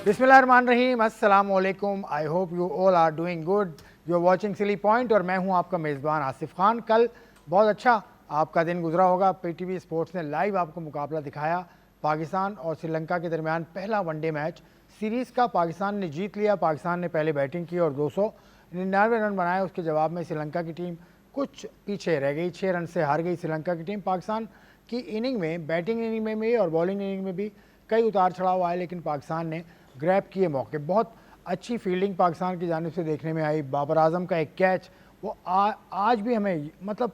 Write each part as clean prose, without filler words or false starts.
बिस्मिल्लाहिर्रहमानिर्रहीम, अस्सलाम वालेकुम। I hope you all are doing good. You are watching Silly Point और मैं हूं आपका मेज़बान आसिफ खान। कल बहुत अच्छा आपका दिन गुजरा होगा। पीटीवी स्पोर्ट्स ने लाइव आपको मुकाबला दिखाया। पाकिस्तान और श्रीलंका के दरमियान पहला वनडे मैच सीरीज़ का पाकिस्तान ने जीत लिया। पाकिस्तान ने पहले बैटिंग की और 299 रन बनाए। उसके जवाब में श्रीलंका की टीम कुछ पीछे रह गई, 6 रन से हार गई श्रीलंका की टीम। पाकिस्तान की इनिंग में, बैटिंग इनिंग में भी और बॉलिंग इनिंग में भी कई उतार चढ़ाव आए, लेकिन पाकिस्तान ने ग्रैब किए मौके। बहुत अच्छी फील्डिंग पाकिस्तान की जानिब से देखने में आई। बाबर आजम का एक कैच, वो आज भी हमें, मतलब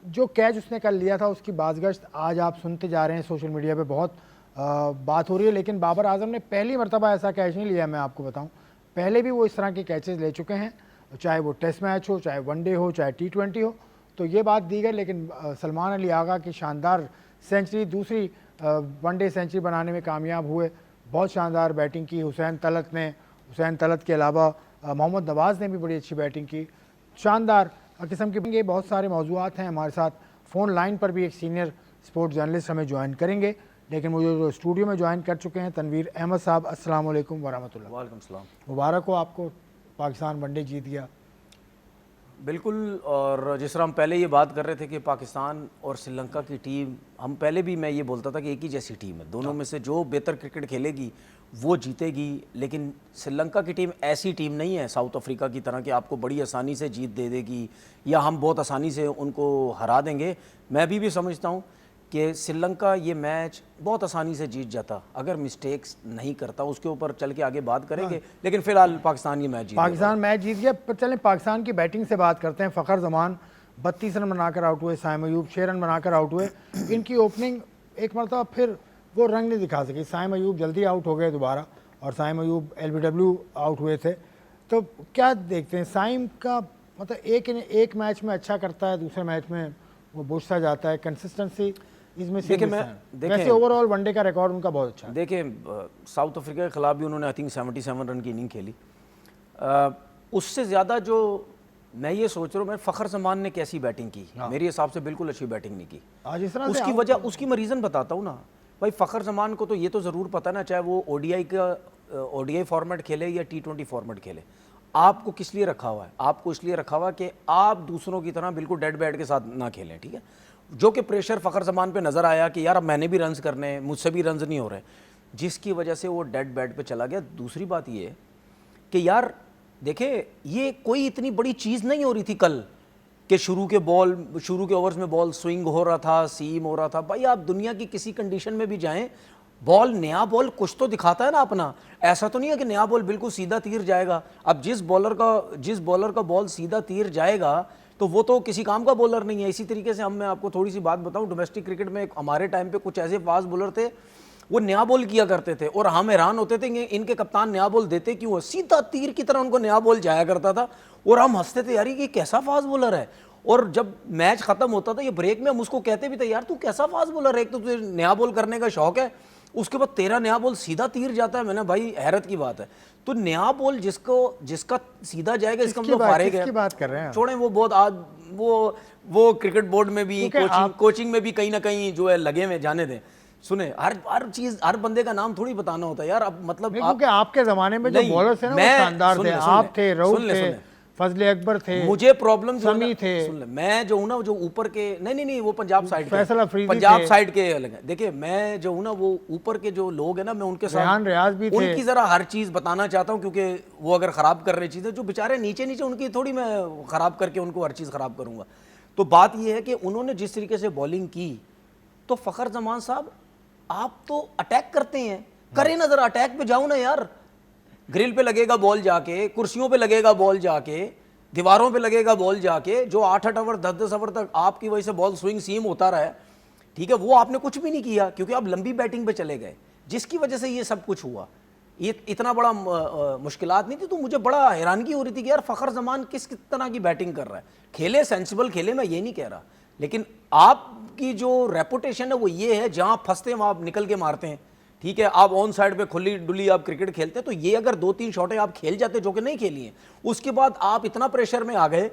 जो कैच उसने कल लिया था उसकी बाज़गश्त आज आप सुनते जा रहे हैं, सोशल मीडिया पे बहुत बात हो रही है। लेकिन बाबर आजम ने पहली मरतबा ऐसा कैच नहीं लिया। मैं आपको बताऊं, पहले भी वो इस तरह के कैचेस ले चुके हैं, चाहे वो टेस्ट मैच हो, चाहे वनडे हो, चाहे T20 हो। तो ये बात दी गई। लेकिन सलमान अली आगा की शानदार सेंचुरी, दूसरी वनडे सेंचुरी बनाने में कामयाब हुए। बहुत शानदार बैटिंग की हुसैन तलत के अलावा मोहम्मद नवाज़ ने भी बड़ी अच्छी बैटिंग की। शानदार किस्म के ये बहुत सारे मौज़ूआत हैं। हमारे साथ फ़ोन लाइन पर भी एक सीनियर स्पोर्ट्स जर्नलिस्ट हमें ज्वाइन करेंगे, लेकिन मुझे जो स्टूडियो में ज्वाइन कर चुके हैं तनवीर अहमद साहब। अस्सलाम वालेकुम वरहमतुल्लाह। वालेकुम सलाम। मुबारक हो आपको, पाकिस्तान वनडे जीत गया। बिल्कुल। और जिस तरह हम पहले ये बात कर रहे थे कि पाकिस्तान और श्रीलंका की टीम, हम पहले भी मैं ये बोलता था कि एक ही जैसी टीम है, दोनों में से जो बेहतर क्रिकेट खेलेगी वो जीतेगी। लेकिन श्रीलंका की टीम ऐसी टीम नहीं है साउथ अफ्रीका की तरह कि आपको बड़ी आसानी से जीत दे देगी या हम बहुत आसानी से उनको हरा देंगे। मैं भी समझता हूँ कि श्रीलंका ये मैच बहुत आसानी से जीत जाता अगर मिस्टेक्स नहीं करता। उसके ऊपर चल के आगे बात करेंगे, लेकिन फिलहाल पाकिस्तान ये मैच पाकिस्तान मैच जीत गया। पर चलें पाकिस्तान की बैटिंग से बात करते हैं। फ़खर जमान 32 रन बनाकर आउट हुए, साइम अयूब 6 रन बनाकर आउट हुए। इनकी ओपनिंग एक मरतबा फिर वो रंग नहीं दिखा सकी। साइम अयूब जल्दी आउट हो गए दोबारा और साइम अयूब LBW आउट हुए थे। तो क्या देखते हैं साइम का, मतलब एक मैच में अच्छा करता है, दूसरे मैच में वो बुझ सा जाता है। कंसिस्टेंसी इसमें से वैसे ओवरऑल वनडे का रिकॉर्ड उनका बहुत अच्छा है। देखिए, साउथ अफ्रीका के खिलाफ भी उन्होंने आई थिंक 77 रन की इनिंग खेली। उससे ज़्यादा जो मैं ये सोच रहा हूँ, मैं फ़खर जमान ने कैसी बैटिंग की, मेरे हिसाब से बिल्कुल अच्छी बैटिंग नहीं की। आज इस तरह उसकी वजह, उसकी मैं रीज़न बताता हूँ ना भाई। फ़खर जमान को तो ये तो ज़रूर पता ना, चाहे वो ODI फॉर्मेट खेले या T20 फॉर्मेट खेले, आपको किस लिए रखा हुआ है? आपको इसलिए रखा हुआ कि आप दूसरों की तरह बिल्कुल डेड बैट के साथ ना खेलें, ठीक है। जो कि प्रेशर फ़खर जमान पे नज़र आया कि यार अब मैंने भी रन्स करने हैं, मुझसे भी रन्स नहीं हो रहे, जिसकी वजह से वो डेड बैट पे चला गया। दूसरी बात ये कि यार देखे, ये कोई इतनी बड़ी चीज़ नहीं हो रही थी कल कि शुरू के ओवर्स में बॉल स्विंग हो रहा था, सीम हो रहा था। भाई आप दुनिया की किसी कंडीशन में भी जाएं, नया बॉल कुछ तो दिखाता है ना अपना। ऐसा तो नहीं है कि नया बॉल बिल्कुल सीधा तीर जाएगा। अब जिस बॉलर का बॉल सीधा तीर जाएगा तो वो तो किसी काम का बॉलर नहीं है। इसी तरीके से मैं आपको थोड़ी सी बात बताऊं, डोमेस्टिक क्रिकेट में हमारे टाइम पे कुछ ऐसे फास्ट बॉलर थे, वो नया बॉल किया करते थे और हम हैरान होते थे कि इनके कप्तान नया बॉल देते क्यों है। सीधा तीर की तरह उनको नया बॉल जाया करता था और हम हंसते थे, यार ये कैसा फास्ट बॉलर है। और जब मैच खत्म होता था, ये ब्रेक में हम उसको कहते भी थे, यार तू कैसा फास्ट बॉलर है, एक तो तुझे नया बॉल करने का शौक है, उसके बाद तेरा नया बॉल सीधा तीर जाता है। मैंने भाई हैरत की बात है। तो नया बॉल जिसका सीधा जाएगा, इसका मतलब फारेग है। बात कर रहे हैं छोड़ें, वो बहुत आज वो क्रिकेट बोर्ड में भी, कोचिंग में भी कहीं ना कहीं जो है लगे हुए, जाने दें। सुने, हर चीज, हर बंदे का नाम थोड़ी बताना होता है यार। अब मतलब आपके जमाने में जो बॉलर्स थे ना वो शानदार थे। आप थे, रऊफ थे, फजले अकबर थे, मुझे प्रॉब्लम समी थे। सुन ले, मैं जो हूँ ना, जो ऊपर के नहीं वो पंजाब साइड के, पंजाब साइड के अलग है। देखिए, मैं जो हूँ ना, वो ऊपर के जो लोग हैं ना, मैं उनके साथ रियाज भी थे, उनकी जरा हर चीज बताना चाहता हूँ, क्योंकि वो अगर खराब कर रहे चीजें, जो बेचारे नीचे उनकी थोड़ी मैं खराब करके उनको हर चीज खराब करूंगा। तो बात यह है कि उन्होंने जिस तरीके से बॉलिंग की, तो फ़खर जमान साहब आप तो अटैक करते हैं, करें ना जरा, अटैक पे जाओ ना यार। ग्रिल पे लगेगा बॉल जाके, कुर्सियों पे लगेगा बॉल जाके, दीवारों पे लगेगा बॉल जाके, जो 8-8 ओवर 10-10 ओवर तक आपकी वजह से बॉल स्विंग सीम होता रहा है, ठीक है, वो आपने कुछ भी नहीं किया क्योंकि आप लंबी बैटिंग पे चले गए, जिसकी वजह से ये सब कुछ हुआ। ये इतना बड़ा मुश्किलात नहीं थी। तो मुझे बड़ा हैरानगी हो रही थी कि यार फ़खर जमान किस तरह की बैटिंग कर रहा है। खेले सेंसिबल खेले, मैं ये नहीं कह रहा, लेकिन आपकी जो रेपुटेशन है वो ये है, जहाँ फंसते हैं वहाँ आप निकल के मारते हैं, ठीक है। आप ऑन साइड पे खुली डुली आप क्रिकेट खेलते हैं, तो ये अगर 2-3 शॉटें आप खेल जाते जो कि नहीं खेली हैं, उसके बाद आप इतना प्रेशर में आ गए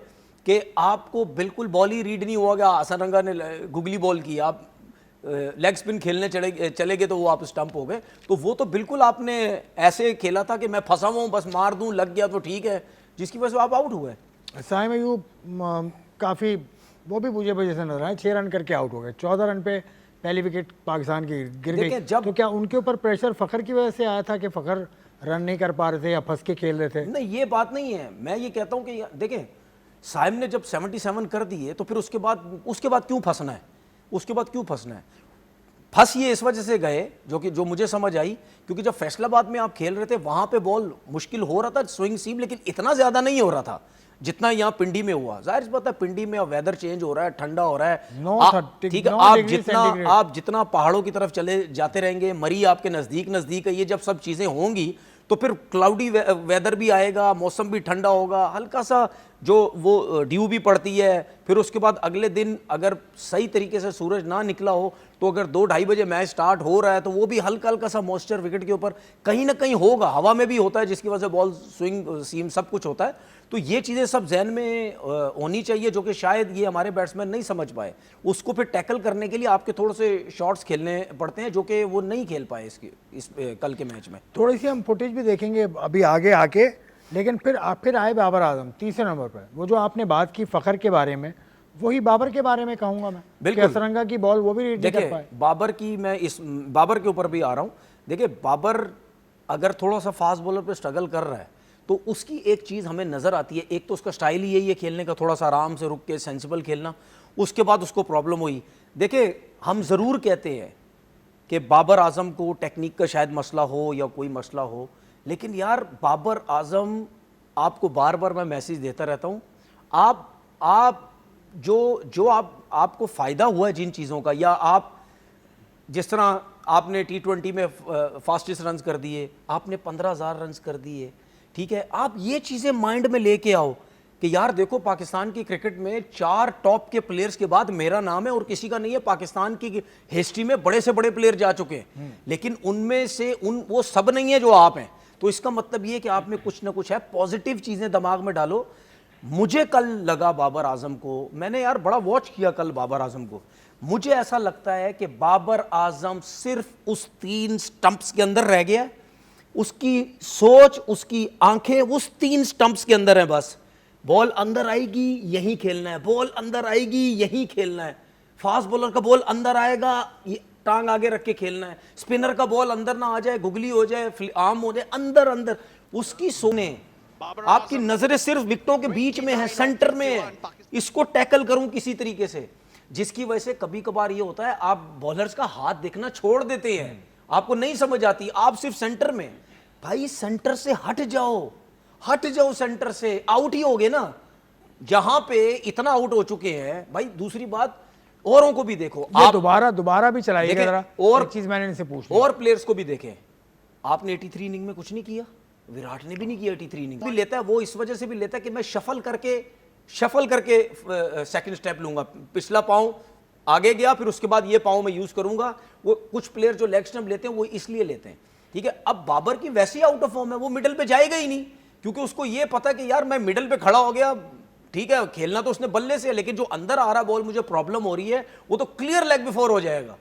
कि आपको बिल्कुल बॉल ही रीड नहीं हुआ। हसन रंगा ने गुगली बॉल की, आप लेग स्पिन खेलने चले गए तो वो आप स्टंप हो गए। तो वो तो बिल्कुल आपने ऐसे खेला था कि मैं फंसा हुआ हूँ, बस मार दूं, लग गया तो ठीक है, जिसकी वजह से आप आउट हुए। साइम अयूब काफ़ी वो भी मुझे वजह से नजर आए, 6 रन करके आउट हो गए। 14 रन पे पहली विकेट पाकिस्तान की गिर गई। तो क्या उनके ऊपर प्रेशर फ़खर की वजह से आया था कि फ़खर रन नहीं कर पा रहे थे या फंस के खेल रहे थे? नहीं, ये बात नहीं है। मैं ये कहता हूँ कि देखें, साइम ने जब 77 कर दिए तो फिर उसके बाद क्यों फंसना है? उसके बाद क्यों फंसना है? फंस ये इस वजह से गए, जो मुझे समझ आई, क्योंकि जब फैसलाबाद में आप खेल रहे थे वहां पे बॉल मुश्किल हो रहा था, स्विंग सीम, लेकिन इतना ज्यादा नहीं हो रहा था जितना यहाँ पिंडी में हुआ। जाहिर सी बात है, पिंडी में वेदर चेंज हो रहा है, ठंडा हो रहा है, ठीक है, आप जितना पहाड़ों की तरफ चले जाते रहेंगे, मरी आपके नजदीक है, ये जब सब चीजें होंगी तो फिर क्लाउडी वेदर भी आएगा, मौसम भी ठंडा होगा, हल्का सा जो वो ड्यू भी पड़ती है। फिर उसके बाद अगले दिन अगर सही तरीके से सूरज ना निकला हो तो अगर 2-2:30 बजे मैच स्टार्ट हो रहा है तो वो भी हल्का हल्का सा मॉइस्चर विकेट के ऊपर कहीं ना कहीं होगा, हवा में भी होता है, जिसकी वजह से बॉल स्विंग सीम सब कुछ होता है। तो ये चीज़ें सब जहन में होनी चाहिए, जो कि शायद ये हमारे बैट्समैन नहीं समझ पाए। उसको फिर टैकल करने के लिए आपके थोड़े से शॉट्स खेलने पड़ते हैं, जो कि वो नहीं खेल पाए इस कल के मैच में। थोड़ी सी हम फुटेज भी देखेंगे अभी आगे आके, लेकिन फिर आए बाबर आजम तीसरे नंबर पर। वो जो आपने बात की फ़खर के बारे में, वही बाबर के बारे में कहूँगा मैं। बिल्कुल, असरंगा की बॉल वो भी रीड नहीं कर पाए। बाबर के ऊपर भी आ रहा हूँ। देखिए, बाबर अगर थोड़ा सा फास्ट बॉलर पे स्ट्रगल कर रहा है तो उसकी एक चीज़ हमें नज़र आती है, एक तो उसका स्टाइल ही यही है खेलने का, थोड़ा सा आराम से रुक के सेंसिबल खेलना। उसके बाद उसको प्रॉब्लम हुई। देखिए, हम ज़रूर कहते हैं कि बाबर आजम को टेक्निक का शायद मसला हो या कोई मसला हो, लेकिन यार बाबर आजम, आपको बार बार मैं मैसेज देता रहता हूँ, आप जो आपको फ़ायदा हुआ है जिन चीज़ों का, या आप जिस तरह आपने T20 में फास्टेस्ट रन्स कर दिए, आपने 15,000 रन्स कर दिए, ठीक है, आप ये चीज़ें माइंड में लेके आओ कि यार देखो, पाकिस्तान की क्रिकेट में 4 टॉप के प्लेयर्स के बाद मेरा नाम है और किसी का नहीं है। पाकिस्तान की हिस्ट्री में बड़े से बड़े प्लेयर जा चुके हैं, लेकिन उनमें से वो सब नहीं है जो आप हैं। तो इसका मतलब ये है कि आप में कुछ ना कुछ है। पॉजिटिव चीज़ें दिमाग में डालो। मुझे कल लगा बाबर आजम को, मैंने यार बड़ा वॉच किया कल बाबर आजम को, मुझे ऐसा लगता है कि बाबर आजम सिर्फ उस 3 स्टंप्स के अंदर रह गया। उसकी सोच, उसकी आंखें उस 3 स्टंप्स के अंदर हैं बस। बॉल अंदर आएगी यहीं खेलना है, बॉल अंदर आएगी यहीं खेलना है। फास्ट बॉलर का बॉल अंदर आएगा, टांग आगे रख के खेलना है। स्पिनर का बॉल अंदर ना आ जाए, गुगली हो जाए, आर्म हो जाए, अंदर अंदर उसकी सोने। आपकी नजरें सिर्फ विकेटों के बीच में है, सेंटर में है, इसको टैकल करूं किसी तरीके से, जिसकी वजह से कभी कभार ये होता है आप बॉलर्स का हाथ देखना छोड़ देते हैं, आपको नहीं समझ आती, आप सिर्फ सेंटर में। भाई सेंटर से हट जाओ सेंटर से, आउट ही हो गए ना। जहां पे इतना आउट हो चुके हैं भाई, दूसरी बात औरों को भी देखो, आप दोबारा भी चलाइएगा जरा। और एक चीज मैंने इनसे पूछ और प्लेयर्स को भी देखें। आपने 83 इनिंग में कुछ नहीं किया, विराट ने भी नहीं किया 83 इनिंग भी लेता है। वो इस वजह से भी लेता है कि मैं शफल करके सेकंड स्टेप लूंगा, पिछला पांव आगे गया, फिर उसके बाद ये पांव मैं यूज करूंगा। वो कुछ प्लेयर जो लेग स्टंप लेते हैं वो इसलिए लेते हैं, ठीक है। अब बाबर की वैसी आउट ऑफ फॉर्म है, वो मिडल पे जाएगा ही नहीं, क्योंकि उसको ये पता है कि यार मैं मिडल पे खड़ा हो गया, ठीक है, खेलना तो उसने बल्ले से है, लेकिन जो अंदर आ रहा बॉल मुझे प्रॉब्लम हो रही है, वो तो क्लियर लेग बिफोर हो जाएगा,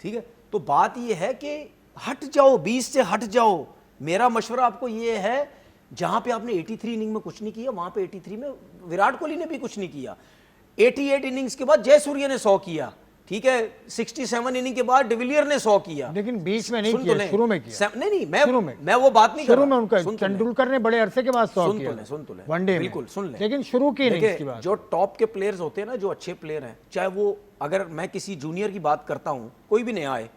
ठीक है। तो बात ये है कि हट जाओ, 20 से हट जाओ। मेरा मशवरा आपको ये है, जहां पे आपने 83 इनिंग में कुछ नहीं किया, वहां पे 83 में विराट कोहली ने भी कुछ नहीं किया। 88 इनिंग्स के बाद जयसूर्य ने 100 किया, ठीक है। 67 इनिंग के बाद डिविलियर ने 100 किया, लेकिन बीच में नहीं किया, शुरू में किया। नहीं, मैं वो बात नहीं कर रहा। शुरू में उनका तेंदुलकर ने बड़े अरसे के बाद 100 किया, सुन तो ले वनडे में, बिल्कुल सुन ले, लेकिन शुरू की इनिंग्स की बात। जो टॉप के प्लेयर्स होते हैं ना, जो अच्छे प्लेयर हैं, चाहे वो, अगर मैं किसी जूनियर की बात करता हूं, कोई भी नया आए,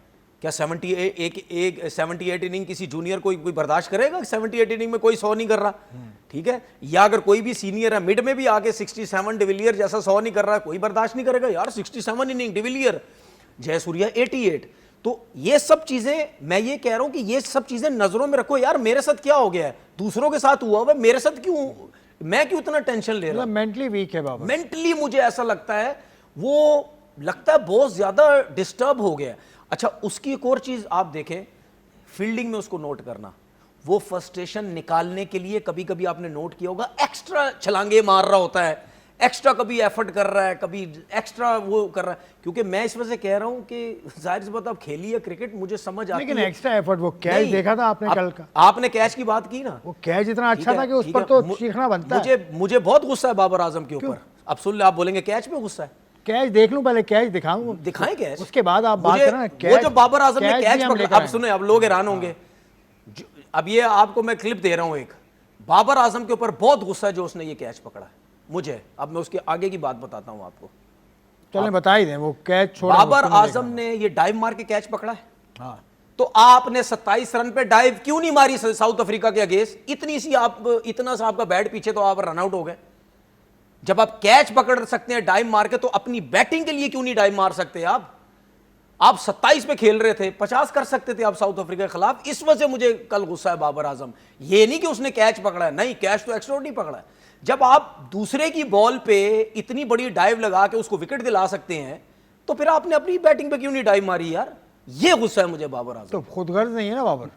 क्या 78 इनिंग किसी जूनियर कोई बर्दाश्त करेगा? 78 इनिंग में कोई 100 नहीं कर रहा, ठीक है। या अगर कोई भी सीनियर है, मिड में भी आके 67 डिविलियर जैसा 100 नहीं कर रहा है, कोई बर्दाश्त नहीं करेगा यार। 67 इनिंग डिविलियर, जयसूर्या 88। तो ये सब चीजें, मैं ये कह रहा हूं कि ये सब चीजें नजरों में रखो। यार मेरे साथ क्या हो गया है, दूसरों के साथ हुआ हुआ, मेरे साथ क्यों, मैं क्यों इतना टेंशन ले रहा हूं? मेंटली वीक है बाबा। मेंटली मुझे ऐसा लगता है, वो लगता है बहुत ज्यादा डिस्टर्ब हो गया। अच्छा, उसकी एक और चीज आप देखें, फील्डिंग में उसको नोट करना, वो फ्रस्ट्रेशन निकालने के लिए कभी कभी आपने नोट किया होगा, एक्स्ट्रा छलांगे मार रहा होता है, एक्स्ट्रा कभी एफर्ट कर रहा है, कभी एक्स्ट्रा वो कर रहा है, क्योंकि मैं इस वजह से कह रहा हूं कि जाहिर सी बात आप खेली है क्रिकेट, मुझे समझ आती लेकिन है। एक्स्ट्रा एफर्ट, वो कैच नहीं, देखा था आपने कल का? आपने कैच की बात की ना, वो कैच इतना ठीक अच्छा है, था कि उस ठीक पर है, तो चीखना बनता है। मुझे बहुत गुस्सा है बाबर आजम के ऊपर। अब सुन ले, आप बोलेंगे कैच पे गुस्सा है, कैच देख लूं पहले, कैच दिखाऊं, दिखाएं कैच, उसके बाद आप बात मुझे करें ना। वो जो बाबर आजम ने कैच कैच भी हम पकड़ा, लेकर अब आएंगे। सुने, अब लोग हैरान होंगे। अब ये आपको मैं क्लिप दे रहा हूं एक, बाबर आजम के ऊपर बहुत गुस्सा है जो उसने ये कैच पकड़ा है मुझे। अब मैं उसके आगे की बात बताता हूं आपको। चलें बता ही दें, वो कैच छोड़ा। बाबर आजम ने ये डाइव मार के कैच पकड़ा है, हाँ, तो आपने 27 रन पे डाइव क्यों नहीं मारी साउथ अफ्रीका के अगेंस्ट? इतना सा आपका बैट पीछे, तो आप रन आउट हो गए। जब आप कैच पकड़ सकते हैं डाइव मार के, तो अपनी बैटिंग के लिए क्यों नहीं डाइव मार सकते? आप 27 पे खेल रहे थे, 50 कर सकते थे आप साउथ अफ्रीका के खिलाफ। इस वजह से मुझे कल गुस्सा है बाबर आजम। ये नहीं कि उसने कैच पकड़ा है, नहीं, कैच तो एक्स्ट्रा नहीं पकड़ा है। जब आप दूसरे की बॉल पे इतनी बड़ी डाइव लगा के उसको विकेट दिला सकते हैं, तो फिर आपने अपनी बैटिंग पे क्यों नहीं डाइव मारी यार? ये गुस्सा है मुझे बाबर आजम। तो खुदगर्ज नहीं है ना बाबर,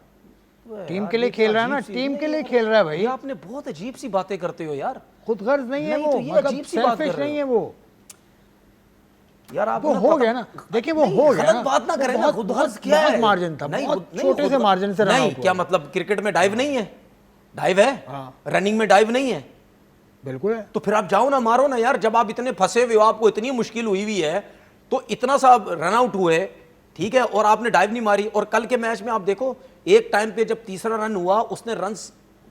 टीम यार, के लिए ये खेल तो रहा है ना, अजीब सी- टीम के लिए नहीं, खेल रहा है भाई। ये आपने बहुत अजीब सी बातें करते हो यार। खुदगर्ज नहीं है नहीं, वो, तो ये मतलब अजीब सी बात कर सेल्फिश रहे हो। नहीं है वो यार आप वो हो गया ना, देखिए वो हो गया गलत ना। बात ना वो करें ना, बहुत- खुदगर्ज क्या है? बहुत मार्जिन था, नहीं, बहुत नहीं, छोटे से खुदगर्ज- मार्जिन से रन नहीं, आउट हुआ। क्या मतलब क्रिकेट में डाइव नहीं है? डाइव है, हाँ। रनिंग में डाइव नहीं है? बिल्कुल है। तो फिर आप जाओ ना, मारो ना यार। जब आप इतने फंसे हुए हो, आपको इतनी मुश्किल हुई हुई है, तो इतना सा रन आउट हुए, ठीक है, और आपने डाइव नहीं मारी। और कल के मैच में आप देखो, एक टाइम पे जब तीसरा रन हुआ, उसने रन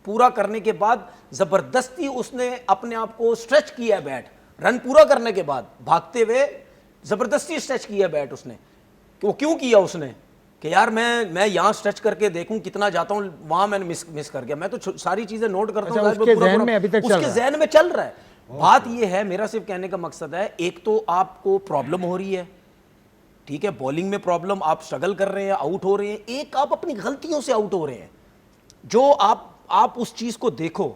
पूरा करने के बाद जबरदस्ती उसने अपने आप को स्ट्रेच किया बैट, रन पूरा करने के बाद भागते हुए जबरदस्ती स्ट्रेच किया बैट उसने। वो क्यों किया उसने? कि यार मैं यहाँ स्ट्रेच करके देखूं कितना जाता हूं, वहां मैंने मिस कर गया। मैं तो सारी चीजें नोट करता अच्छा, हूं, उसके ज़हन में अभी तक चल उसके रहा है। ज़हन में चल रहा है। बात ये है, मेरा सिर्फ कहने का मकसद है, एक तो आपको प्रॉब्लम हो रही है, ठीक है, बॉलिंग में प्रॉब्लम, आप स्ट्रगल कर रहे हैं, आउट हो रहे हैं। एक आप अपनी गलतियों से आउट हो रहे हैं, जो आप उस चीज को देखो,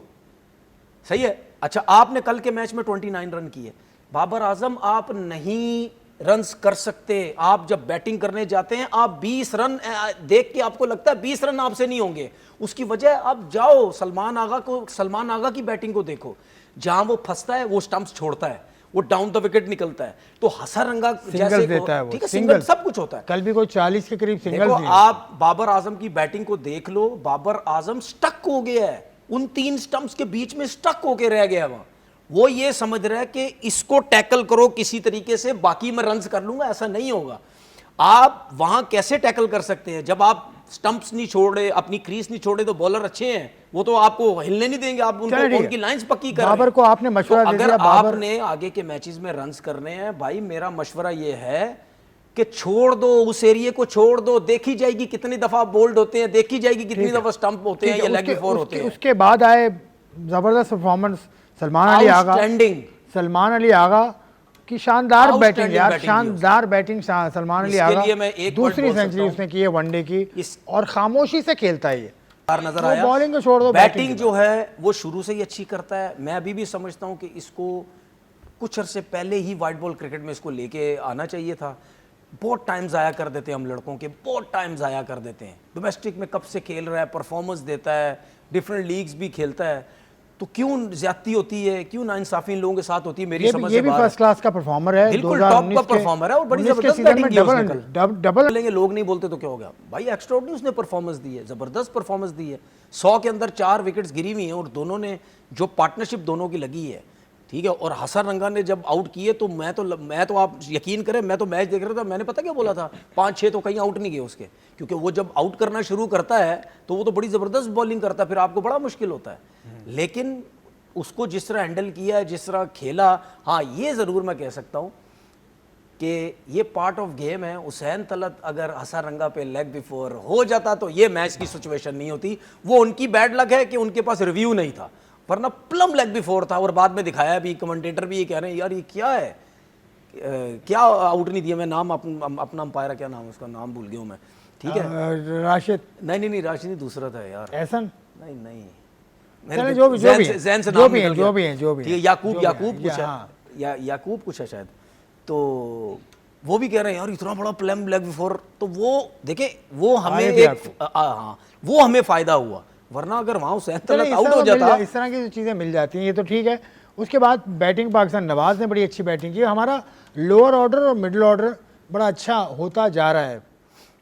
सही है। अच्छा, आपने कल के मैच में 29 रन किए। बाबर आजम, आप नहीं रन्स कर सकते। आप जब बैटिंग करने जाते हैं, आप 20 रन देख के आपको लगता है 20 रन आपसे नहीं होंगे। उसकी वजह, आप जाओ सलमान आगा की बैटिंग को देखो। जहां वो फंसता है, वो स्टंप्स छोड़ता है, वो डाउन द विकेट निकलता है। तो हसरंगा सिंगल देता है वो, ठीक है, सिंगल सब कुछ होता है। कल भी कोई 40 के करीब सिंगल देखो, थी। आप बाबर आजम की बैटिंग को देख लो। बाबर आजम स्टक हो गया है, उन 3 स्टंप्स के बीच में स्टक होके रह गया है वहां। वो ये समझ रहा है कि इसको टैकल करो किसी तरीके से, बाकी मैं रन्स कर लूंगा। ऐसा नहीं होगा। आप वहां कैसे टैकल कर सकते हैं? जब आप स्टंप्स नहीं छोड़े, अपनी क्रीज नहीं छोड़े, तो बॉलर अच्छे हैं, वो तो आपको हिलने नहीं देंगे। आप उनकी लाइंस पक्की कर रहे हैं। बाबर को आपने मशवरा दे दिया। अगर बाबर आपने आगे के मैचेस में रन्स करने हैं, भाई मेरा मशवरा ये है कि छोड़ दो, उस एरिया को छोड़ दो। देखी जाएगी कितनी दफा बोल्ड होते हैं, देखी जाएगी कितनी दफा स्टंप होते हैं या लेग बिफोर होते हैं। उसके बाद आए जबरदस्त परफॉर्मेंस सलमान अली आगा। सलमान अली आगा की शानदार बैटिंग यार, शानदार बैटिंग सलमान अली आगा। दूसरी सेंचुरी उसने की है वनडे की, और खामोशी से खेलता है ये। नजर आया, बॉलिंग को छोड़ दो, बैटिंग जो है वो शुरू से ही अच्छी करता है। मैं अभी भी समझता हूं कि इसको कुछ अरसे पहले ही वाइट बॉल क्रिकेट में इसको लेके आना चाहिए था। बहुत टाइम ज़ाया कर देते हैं हम लड़कों के, बहुत टाइम ज़ाया कर देते हैं। डोमेस्टिक में कब से खेल रहा है, परफॉर्मेंस देता है, डिफरेंट लीग्स भी खेलता है, तो क्यों ज्यादती होती है, क्यों नाइंसाफी इन लोगों के साथ होती है? मेरी समझ से ये भी फर्स्ट क्लास का परफॉर्मर है, बिल्कुल टॉप का परफॉर्मर है, और बड़ी जबरदस्त बैटिंग की उसने कल। डबल लेंगे, लोग नहीं बोलते तो क्या हो गया भाई? एक्स्ट्राऑर्डिनरी उसने परफॉर्मेंस दी है, जबरदस्त परफॉर्मेंस दी है। 100 के अंदर 4 विकेट्स गिरी हुई हैं, और दोनों ने जो पार्टनरशिप दोनों की लगी है, ठीक है। और हसरंगा ने जब आउट किए, तो मैं तो आप यकीन करें, मैं तो मैच देख रहा था, मैंने पता क्या बोला था, 5-6 तो कहीं आउट नहीं गए उसके, क्योंकि वो जब आउट करना शुरू करता है तो वो तो बड़ी जबरदस्त बॉलिंग करता है, फिर आपको बड़ा मुश्किल होता है। लेकिन उसको जिस तरह हैंडल किया है, जिस तरह खेला, हाँ ये ज़रूर मैं कह सकता हूँ कि ये पार्ट ऑफ गेम है। हुसैन तलत अगर हसरंगा पे लेग बिफोर हो जाता तो ये मैच की सिचुएशन नहीं होती। वो उनकी बैड लक है कि उनके पास रिव्यू नहीं था, वरना प्लम लेग बिफोर था। और बाद में दिखाया भी, कमेंटेटर भी ये कह रहे हैं यार ये क्या है, क्या आउट नहीं दिया। मैं नाम अपना अंपायर, क्या नाम उसका, नाम भूल गया हूँ मैं, ठीक है, राशिद। नहीं राशिद दूसरा था यार, एहसन नहीं जो भी है, याकूब कुछ है शायद। तो वो भी कह रहे हैं यार इतना बड़ा प्लम लेग बिफोर। तो वो देखे, वो हमें हाँ वो हमें फायदा हुआ, वरना अगर वहां हुसैन तलत आउट हो जाता। इस तरह की चीजें मिल जाती हैं, ये तो ठीक है। उसके बाद बैटिंग पाकिस्तान, नवाज ने बड़ी अच्छी बैटिंग की। हमारा लोअर ऑर्डर और मिडिल ऑर्डर बड़ा अच्छा होता जा रहा है,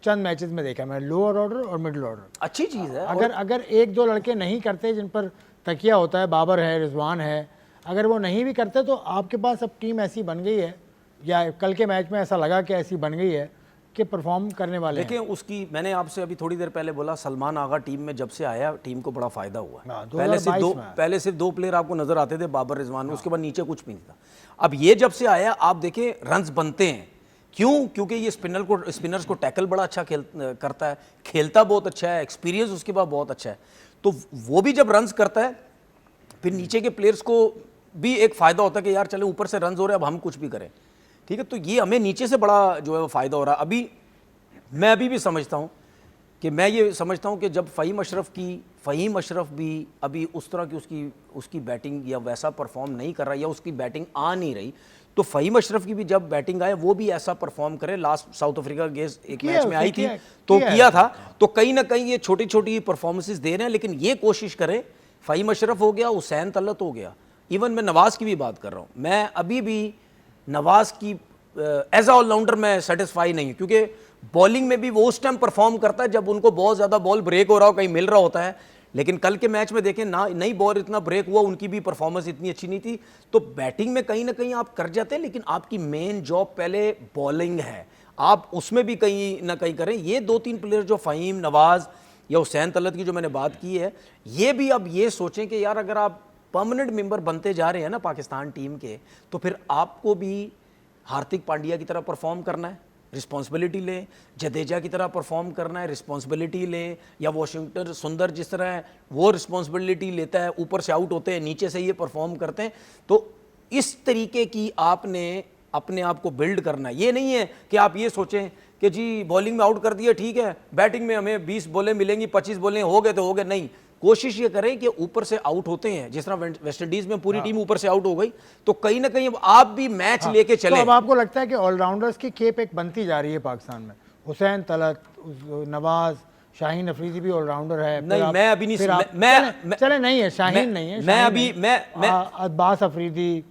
चंद मैचेस में देखा मैं, लोअर ऑर्डर और मिडिल ऑर्डर अच्छी चीज़ है। अगर एक दो लड़के नहीं करते जिन पर तकिया होता है, बाबर है, रिजवान है, अगर वो नहीं भी करते तो आपके पास अब टीम ऐसी बन गई है, या कल के मैच में ऐसा लगा कि ऐसी बन गई है कि परफॉर्म करने वाले हैं। देखिए उसकी, मैंने आपसे अभी थोड़ी देर पहले बोला, सलमान आगा टीम में जब से आया टीम को बड़ा फायदा हुआ। हाँ, पहले सिर्फ दो प्लेयर आपको नजर आते थे, बाबर, रिजवान, उसके बाद नीचे कुछ भी नहीं था। अब ये जब से आया आप देखें रन्स बनते हैं। क्यों? क्योंकि ये स्पिनर्स को टैकल बड़ा अच्छा करता है, खेलता बहुत अच्छा है, एक्सपीरियंस उसके पास बहुत अच्छा है। तो वो भी जब रन्स करता है फिर नीचे के प्लेयर्स को भी एक फायदा होता है कि यार चले ऊपर से रन्स हो रहे हैं, अब हम कुछ भी करें, ठीक है। तो ये हमें नीचे से बड़ा जो है वो फायदा हो रहा है। मैं अभी भी समझता हूँ कि मैं ये समझता हूँ कि जब फ़हीम अशरफ भी अभी उस तरह की उसकी बैटिंग या वैसा परफॉर्म नहीं कर रहा, या उसकी बैटिंग आ नहीं रही, तो फ़हीम अशरफ की भी जब बैटिंग आए वो भी ऐसा परफॉर्म करे। लास्ट साउथ अफ्रीका गेस एक मैच में आई थी तो किया था। तो कहीं ना कहीं ये छोटी छोटी परफॉर्मेंसेस दे रहे हैं, लेकिन ये कोशिश करें, फ़हीम अशरफ हो गया, हुसैन तलत हो गया, इवन मैं नवाज की भी बात कर रहा हूँ, मैं अभी भी नवाज की एज ऑलराउंडर मैं सेटिस्फाई नहीं हूँ, क्योंकि बॉलिंग में भी वो उस टाइम परफॉर्म करता है जब उनको बहुत ज़्यादा बॉल ब्रेक हो रहा हो, कहीं मिल रहा होता है। लेकिन कल के मैच में देखें ना, नई बॉल इतना ब्रेक हुआ, उनकी भी परफॉर्मेंस इतनी अच्छी नहीं थी। तो बैटिंग में कहीं ना कहीं आप कर जाते हैं, लेकिन आपकी मेन जॉब पहले बॉलिंग है, आप उसमें भी कहीं ना कहीं करें। ये दो तीन प्लेयर जो फ़हीम, नवाज या हुसैन तलत की जो मैंने बात की है, ये भी अब ये सोचें कि यार अगर आप परमानेंट मेंबर बनते जा रहे हैं ना पाकिस्तान टीम के, तो फिर आपको भी हार्दिक पांड्या की तरह परफॉर्म करना है, रिस्पॉन्सिबिलिटी लें, जडेजा की तरह परफॉर्म करना है, रिस्पॉन्सिबिलिटी लें, या वाशिंगटन सुंदर जिस तरह है वो रिस्पॉन्सिबिलिटी लेता है, ऊपर से आउट होते हैं, नीचे से ये परफॉर्म करते हैं। तो इस तरीके की आपने अपने आप को बिल्ड करना है। ये नहीं है कि आप ये सोचें कि जी बॉलिंग में आउट कर दिया ठीक है, बैटिंग में हमें 20 बॉलें मिलेंगी, 25 बॉलें हो गए तो हो गए, नहीं। कोशिश ये करें कि ऊपर से आउट होते हैं, जिस तरह वेस्ट इंडीज में पूरी टीम ऊपर से आउट हो गई, तो कहीं ना कहीं आप भी मैच लेके चले। तो अब आपको लगता है कि ऑलराउंडर्स की खेप एक बनती जा रही है पाकिस्तान में? हुसैन तलत, नवाज, शाहीन अफरीदी भी ऑलराउंडर है। नहीं, मैं अभी नहीं, चले नहीं है, शाहीन नहीं है, मैं अभी मैं अब्बास अफरीदी,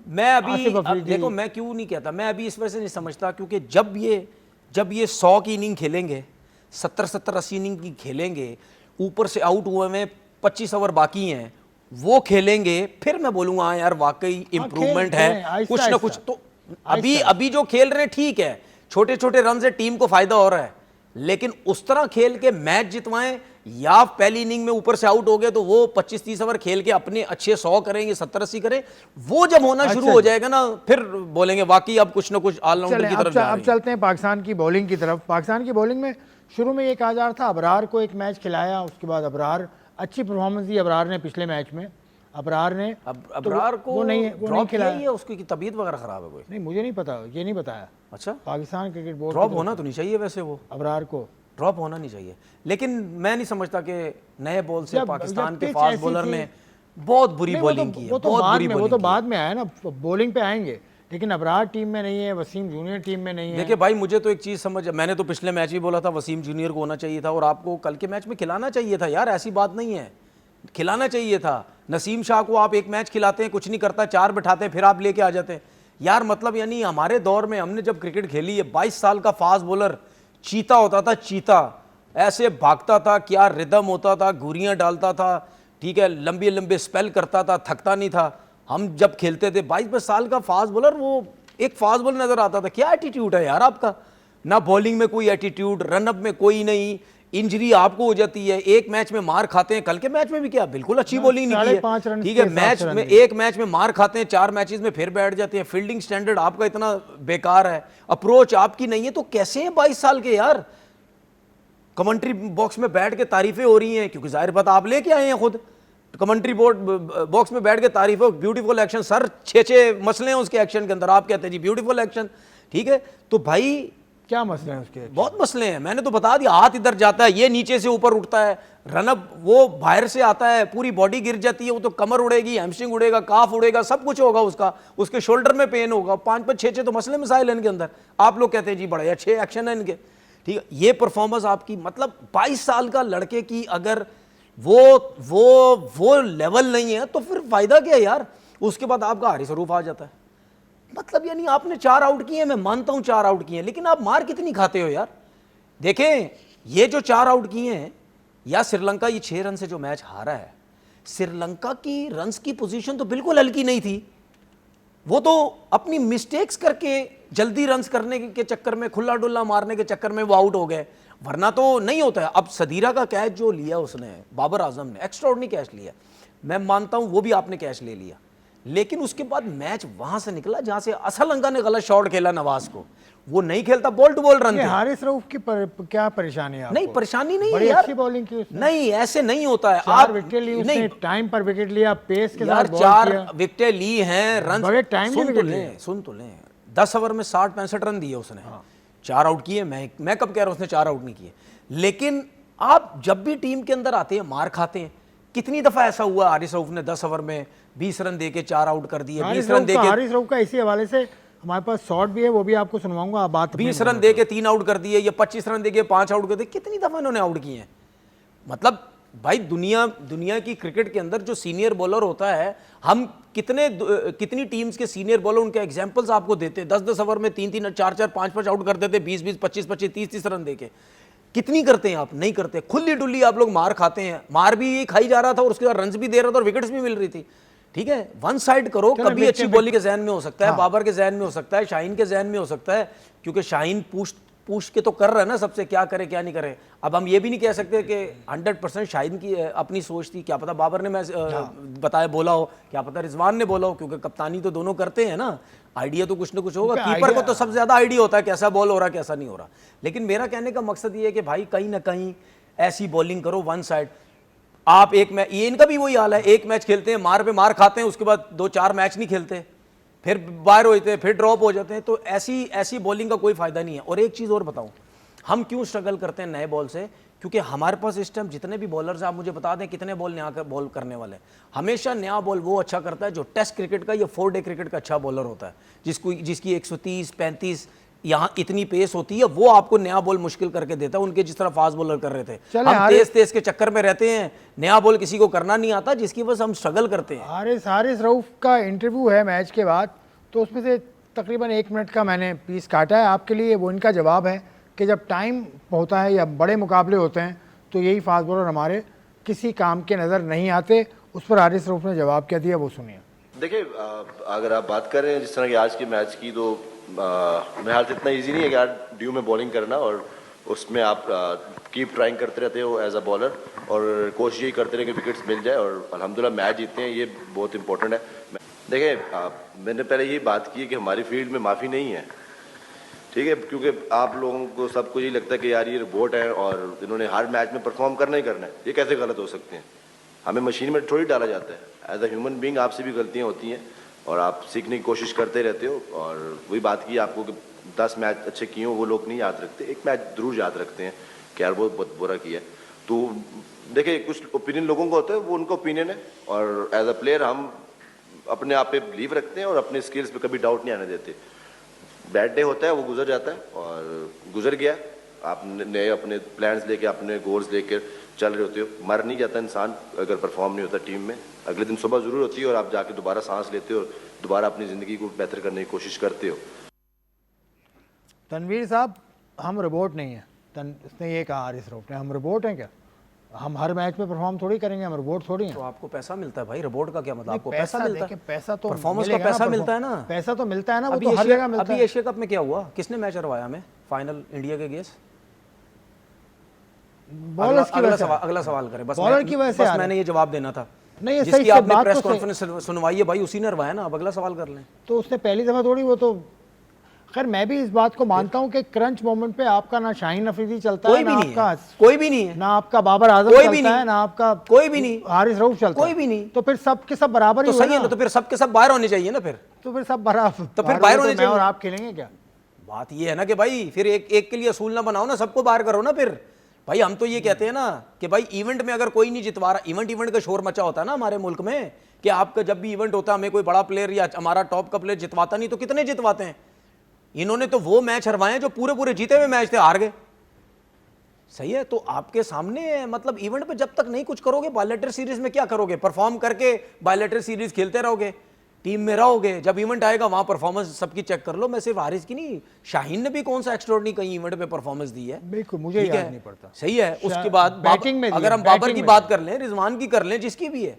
मैं अभी देखो, मैं क्यों नहीं कहता, मैं अभी इस वजह से नहीं समझता क्योंकि जब ये 100 की इनिंग खेलेंगे, 70-80 इनिंग की खेलेंगे, ऊपर से आउट हुए में 25 ओवर बाकी हैं, वो खेलेंगे, फिर मैं बोलूंगा हाँ यार वाकई इंप्रूवमेंट है, कुछ ना कुछ। तो अभी जो खेल रहे हैं ठीक है, छोटे छोटे रन से टीम को फायदा हो रहा है, लेकिन उस तरह खेल के मैच जितवाएं, या पहली इनिंग में ऊपर से आउट हो गए तो वो 25-30 ओवर खेल के अपने अच्छे 100 करेंगे, 70-80 करें, वो जब होना शुरू हो जाएगा ना, फिर बोलेंगे वाकई अब कुछ ना कुछ ऑलराउंडर की तरफ जा रहे हैं। अब चलते हैं पाकिस्तान की बॉलिंग की तरफ। पाकिस्तान की बॉलिंग में शुरू में ये कहा जा रहा था अबरार को एक मैच खिलाया, उसके बाद अबरार अच्छी परफॉर्मेंस दी अबरार ने पिछले मैच में। अबरार को वो नहीं खिलाया, उसकी तबीयत वगैरह खराब है कोई? नहीं, मुझे नहीं पता, ये नहीं बताया। अच्छा, पाकिस्तान क्रिकेट बोर्ड ड्रॉप होना तो नहीं चाहिए, वैसे वो अबरार को ड्रॉप होना नहीं चाहिए, लेकिन मैं नहीं समझता कि नए बॉल से पाकिस्तान के फास्ट बॉलर ने बहुत बुरी बॉलिंग की है। वो तो बाद में आया ना, बॉलिंग पे आएंगे, लेकिन अबरार टीम में नहीं है, वसीम जूनियर टीम में नहीं है। देखिए भाई, मुझे तो एक चीज़ समझ, मैंने तो पिछले मैच भी बोला था वसीम जूनियर को होना चाहिए था, और आपको कल के मैच में खिलाना चाहिए था यार, ऐसी बात नहीं है, खिलाना चाहिए था। नसीम शाह को आप एक मैच खिलाते हैं, कुछ नहीं करता, 4 बिठाते हैं, फिर आप लेके आ जाते हैं यार। मतलब यानी हमारे दौर में हमने जब क्रिकेट खेली है, 22 साल का फास्ट बॉलर चीता होता था, चीता ऐसे भागता था, क्या रिदम होता था, घुरियाँ डालता था, ठीक है, लंबे लंबे स्पेल करता था, थकता नहीं था। हम जब खेलते थे 22 साल का फास्ट बॉलर, वो एक फास्ट बॉलर नजर आता था। क्या एटीट्यूड है यार आपका, ना बॉलिंग में कोई एटीट्यूड, रनअप में कोई नहीं, इंजरी आपको हो जाती है, एक मैच में मार खाते हैं। कल के मैच में भी क्या बिल्कुल अच्छी बॉलिंग नहीं की है, ठीक है, मैच में एक मैच में मार खाते हैं, 4 मैचेस में फिर बैठ जाते हैं। फील्डिंग स्टैंडर्ड आपका इतना बेकार है, अप्रोच आपकी नहीं है, तो कैसे हैं 22 साल के यार? कमेंट्री बॉक्स में बैठ के तारीफें हो रही हैं, क्योंकि जाहिर बात आप लेके आए हैं खुद, कमेंट्री बोर्ड बॉक्स में बैठ के तारीफें, ब्यूटीफुल एक्शन, सर 6 मसले हैं उसके एक्शन के अंदर, आप कहते हैं जी ब्यूटीफुल एक्शन, ठीक है। तो भाई क्या मसले हैं उसके? बहुत मसले हैं, मैंने तो बता दिया। हाथ इधर जाता है, ये नीचे से ऊपर उठता है, रनअप वो बाहर से आता है, पूरी बॉडी गिर जाती है, वो तो कमर उड़ेगी, हैमस्ट्रिंग उड़ेगा, काफ उड़ेगा, सब कुछ होगा उसका, उसके शोल्डर में पेन होगा, 5-5 6-6 तो मसले मसाइल हैं इनके अंदर। आप लोग कहते हैं जी बड़े अच्छे एक्शन है इनके, ठीक है। ये परफॉर्मेंस आपकी, मतलब 22 साल का लड़के की अगर वो लेवल नहीं है तो फिर फायदा क्या है यार? उसके बाद आपका हारिस रूफ आ जाता है। मतलब यानी आपने 4 आउट किए, मैं मानता हूं 4 आउट किए, लेकिन आप मार कितनी खाते हो यार। देखें ये जो 4 आउट किए हैं, या श्रीलंका ये 6 रन से जो मैच हारा है, श्रीलंका की रन्स की पोजीशन तो बिल्कुल हल्की नहीं थी। वो तो अपनी मिस्टेक्स करके जल्दी रन्स करने के चक्कर में, खुला डुल्ला मारने के चक्कर में वो आउट हो गए, वरना तो नहीं होता है। अब सदीरा का कैच जो लिया उसने, बाबर आजम ने एक्स्ट्राऑर्डिनरी कैच लिया, मैं मानता हूं वो भी आपने कैच ले लिया, लेकिन उसके बाद मैच वहां से निकला जहां से असलंका ने गलत शॉट खेला नवाज को, वो नहीं खेलता, बॉल टू बॉल रन थे। हारिस रऊफ की क्या परेशानी है? नहीं परेशानी नहीं बड़ी है यार, अच्छी बॉलिंग की उसने। नहीं ऐसे नहीं होता है। 4 विकेट ली उसने, टाइम पर विकेट लिया, पेस के यार साथ बॉल 4 किया। विकेटें ली हैं, रन बड़े टाइम सुन तो लें 10 ओवर में 60-65 रन दिए उसने, 4 आउट किए। मैं कब कह रहा हूं उसने 4 आउट नहीं किए, लेकिन आप जब भी टीम के अंदर आते हैं मार खाते हैं। कितनी दफा ऐसा हुआ हारिस रऊफ ने 10 ओवर में 20 रन देके 4 आउट कर दिए, 20 रन देके। हारिस रऊफ का इसी हवाले से हमारे पास शॉट भी है, वो भी आपको सुनवाऊंगा। आप बात 20 रन देके 3 आउट कर दिए, या 25 रन देके 5 आउट कर दिए, कितनी दफा इन्होंने आउट किए हैं। मतलब भाई दुनिया की क्रिकेट के अंदर जो सीनियर बॉलर होता है, हम कितनी टीम्स के सीनियर बॉलर, उनके एग्जांपल्स आपको देते हैं। 10-10 ओवर में 3-3, 4-4, 5-5 आउट कर देते, 20-20, 25-25, 30-30 रन देके। कितनी करते हैं आप? नहीं करते। खुली डुल्ली आप लोग मार खाते हैं, मार भी खाई जा रहा था और उसके बाद रन भी दे रहा था और विकेट्स भी मिल रही थी। ठीक है, वन साइड करो। कभी अच्छी बॉलिंग के जहन में हो सकता है, बाबर के जहन में हो सकता है, शाहीन के जहन में हो सकता है, क्योंकि शाहीन पूछ के तो कर रहा है ना सबसे, क्या करे क्या नहीं करे। अब हम ये भी नहीं कह सकते कि 100% शाहीन की अपनी सोच थी, क्या पता बाबर ने बताया बोला हो, क्या पता रिजवान ने बोला हो, क्योंकि कप्तानी तो दोनों करते हैं ना, आइडिया तो कुछ ना कुछ होगा। कीपर को तो सबसे ज्यादा आइडिया होता है कैसा बॉल हो रहा है कैसा नहीं हो रहा। लेकिन मेरा कहने का मकसद ये है कि भाई कहीं ना कहीं ऐसी बॉलिंग करो वन साइड। आप एक मैच, ये इनका भी वही हाल है, एक मैच खेलते हैं, मार पे मार खाते हैं, उसके बाद 2-4 मैच नहीं खेलते, फिर बाहर होते हैं, फिर ड्रॉप हो जाते हैं। तो ऐसी बॉलिंग का कोई फायदा नहीं है। और एक चीज़ और बताऊं, हम क्यों स्ट्रगल करते हैं नए बॉल से, क्योंकि हमारे पास इस टाइम जितने भी बॉलर्स हैं, आप मुझे बता दें कितने बॉल नया बॉल करने वाले हैं। हमेशा नया बॉल वो अच्छा करता है जो टेस्ट क्रिकेट का या 4 डे क्रिकेट का अच्छा बॉलर होता है, जिसकी 130-35 यहाँ इतनी पेस होती है, वो आपको नया बॉल मुश्किल करके देता है। उनके जिस तरह फास्ट बॉलर कर रहे थे, हम तेज के चक्कर में रहते हैं, नया बॉल किसी को करना नहीं आता, जिसकी वजह से हम स्ट्रगल करते हैं। हारिस रऊफ का इंटरव्यू है मैच के बाद, तो उसमें से तकरीबन 1 मिनट का मैंने पीस काटा है आपके लिए। वो इनका जवाब है कि जब टाइम होता है या बड़े मुकाबले होते हैं तो यही फास्ट बॉलर हमारे किसी काम के नज़र नहीं आते। उस पर हारिस रऊफ ने जवाब क्या दिया वो सुनिए। देखिए, अगर आप बात कर रहे हैं जिस तरह की आज की मैच की, तो मेरे ख्याल से इतना इजी नहीं है कि यार ड्यू में बॉलिंग करना, और उसमें आप कीप ट्राइंग करते रहते हो एज अ बॉलर, और कोशिश यही करते रहे कि विकेट्स मिल जाए और अल्हम्दुलिल्लाह मैच जीतते हैं। ये बहुत इंपॉर्टेंट है। देखिए, मैंने पहले ये बात की है कि हमारी फील्ड में माफ़ी नहीं है, ठीक है, क्योंकि आप लोगों को सबको यही लगता है कि यार ये रोबोट है और इन्होंने हर मैच में परफॉर्म करना ही करना है। ये कैसे गलत हो सकते हैं? हमें मशीन में थोड़ी डाला जाता है। एज अ ह्यूमन बीइंग आपसे भी गलतियाँ होती हैं और आप सीखने की कोशिश करते रहते हो। और वही बात की आपको कि 10 मैच अच्छे किए हो वो लोग नहीं याद रखते, एक मैच जरूर याद रखते हैं कि यार वो बहुत बुरा किया। तो देखिए, कुछ ओपिनियन लोगों का होता है, वो उनका ओपिनियन है, और एज अ प्लेयर हम अपने आप पे बिलीव रखते हैं और अपने स्किल्स पे कभी डाउट नहीं आने देते। बैड डे होता है, वो गुजर जाता है और गुजर गया। आप नए अपने प्लान्स लेके, अपने गोल्स लेकर चल रहे होते हो। मर नहीं जाता इंसान अगर परफॉर्म नहीं होता टीम में, अगले दिन सुबह जरूर होती है और आप जाके दोबारा सांस लेते हो, दोबारा अपनी ज़िंदगी को बेहतर करने की कोशिश करते हो। तनवीर साहब, हम रोबोट नहीं हैं। उसने ये कहा हारिस रऊफ ने, हम रोबोट हैं क्या? हम हर मैच में परफॉर्म थोड़ी करेंगे, हम रोबोट थोड़ी हैं। तो आपको पैसा मिलता है भाई, रोबोट का क्या मतलब? आपको पैसा मिलता है, पैसा तो परफॉर्मेंस का पैसा मिलता है ना, पैसा तो मिलता है ना, वो तो हर जगह मिलता है। अभी एशिया कप में क्या हुआ, किसने मैच हरवाया हमें फाइनल इंडिया के अगेंस्ट? बॉलर्स की वजह से। अगला सवाल करें बस, बॉलर की वजह से मैंने ये जवाब देना था। नहीं, ये जिसकी सही आपने बात प्रेस तो कॉन्फ्रेंस सुनवाई है भाई, उसी ने हरवाया ना। अब अगला सवाल कर लें। तो उसने पहली दफा थोड़ी, वो तो खैर मैं भी इस बात को मानता हूं कि क्रंच मोमेंट पे आपका ना शाहीन अफरीदी चलता है, ना आपका कोई भी नहीं है, ना आपका बाबर आजम चलता है, ना आपका कोई भी नहीं, हारिस रऊफ चलता है, कोई भी नहीं। तो फिर सब के सब बराबर ही तो सही है ना, तो फिर सब के सब बाहर होने चाहिए ना। फिर तो फिर सब बराबर, तो फिर बाहर होने चाहिए। और आप खेलेंगे क्या? बात ये है ना कि भाई फिर एक के लिए असूल ना बनाओ ना, सबको बाहर करो ना। फिर भाई हम तो ये कहते हैं ना कि भाई इवेंट में अगर कोई नहीं जितवा रहा, इवेंट का शोर मचा होता है ना हमारे मुल्क में, कि आपका जब भी इवेंट होता है हमें कोई बड़ा प्लेयर या हमारा टॉप का प्लेयर जितवाता नहीं, तो कितने जितवाते हैं? इन्होंने तो वो मैच हरवाए जो पूरे जीते हुए मैच थे, हार गए। सही है, तो आपके सामने मतलब इवेंट पे जब तक नहीं कुछ करोगे, बायलैटरल सीरीज में क्या करोगे? परफॉर्म करके बायलैटरल सीरीज खेलते रहोगे। टीम में रहोगे, जब इवेंट आएगा वहां परफॉर्मेंस सबकी चेक कर लो। मैं सिर्फ हारिस की नहीं, शाहीन ने भी कौन सा एक्स्ट्राऑर्डिनरी कहीं इवेंट पे परफॉर्मेंस दी है। बिल्कुल, मुझे ठीक याद है, नहीं पड़ता। सही है। उसके बाद बैटिंग में अगर दिया, हम बाबर बैटिंग की में बात दिया। कर लें, रिजवान की कर लें, जिसकी भी है,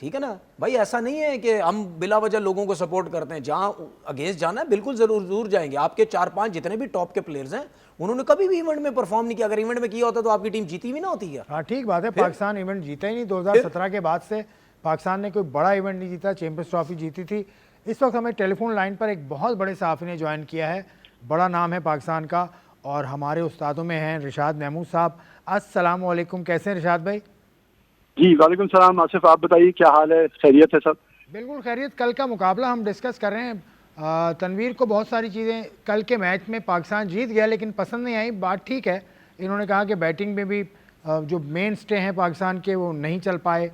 ठीक है ना भाई। ऐसा नहीं है कि हम बिला वजह लोगों को सपोर्ट करते हैं। जहां अगेंस्ट जाना है बिल्कुल जरूर जाएंगे। आपके 4-5 जितने भी टॉप के प्लेयर्स हैं उन्होंने कभी भी इवेंट में परफॉर्म नहीं किया। अगर इवेंट में किया होता तो आपकी टीम जीती भी ना होती क्या? हाँ ठीक बात है, पाकिस्तान इवेंट जीता ही नहीं। 2017 के बाद से पाकिस्तान ने कोई बड़ा इवेंट नहीं जीता। चैंपियंस ट्रॉफी जीती थी। इस वक्त हमें टेलीफोन लाइन पर एक बहुत बड़े सहाफ़ी ने ज्वाइन किया है, बड़ा नाम है पाकिस्तान का, और हमारे उस्तादों में हैं रिशाद महमूद साहब। अस्सलाम वालेकुम, कैसे हैं रिशाद भाई? जी वालेकुम सलाम आसिफ, आप बताइए क्या हाल है, खैरियत है सब? बिल्कुल खैरियत। कल का मुकाबला हम डिस्कस कर रहे हैं। तनवीर को बहुत सारी चीज़ें कल के मैच में पाकिस्तान जीत गया लेकिन पसंद नहीं आई। बात ठीक है, इन्होंने कहा कि बैटिंग में भी जो मेन स्टे हैं पाकिस्तान के वो नहीं चल पाए।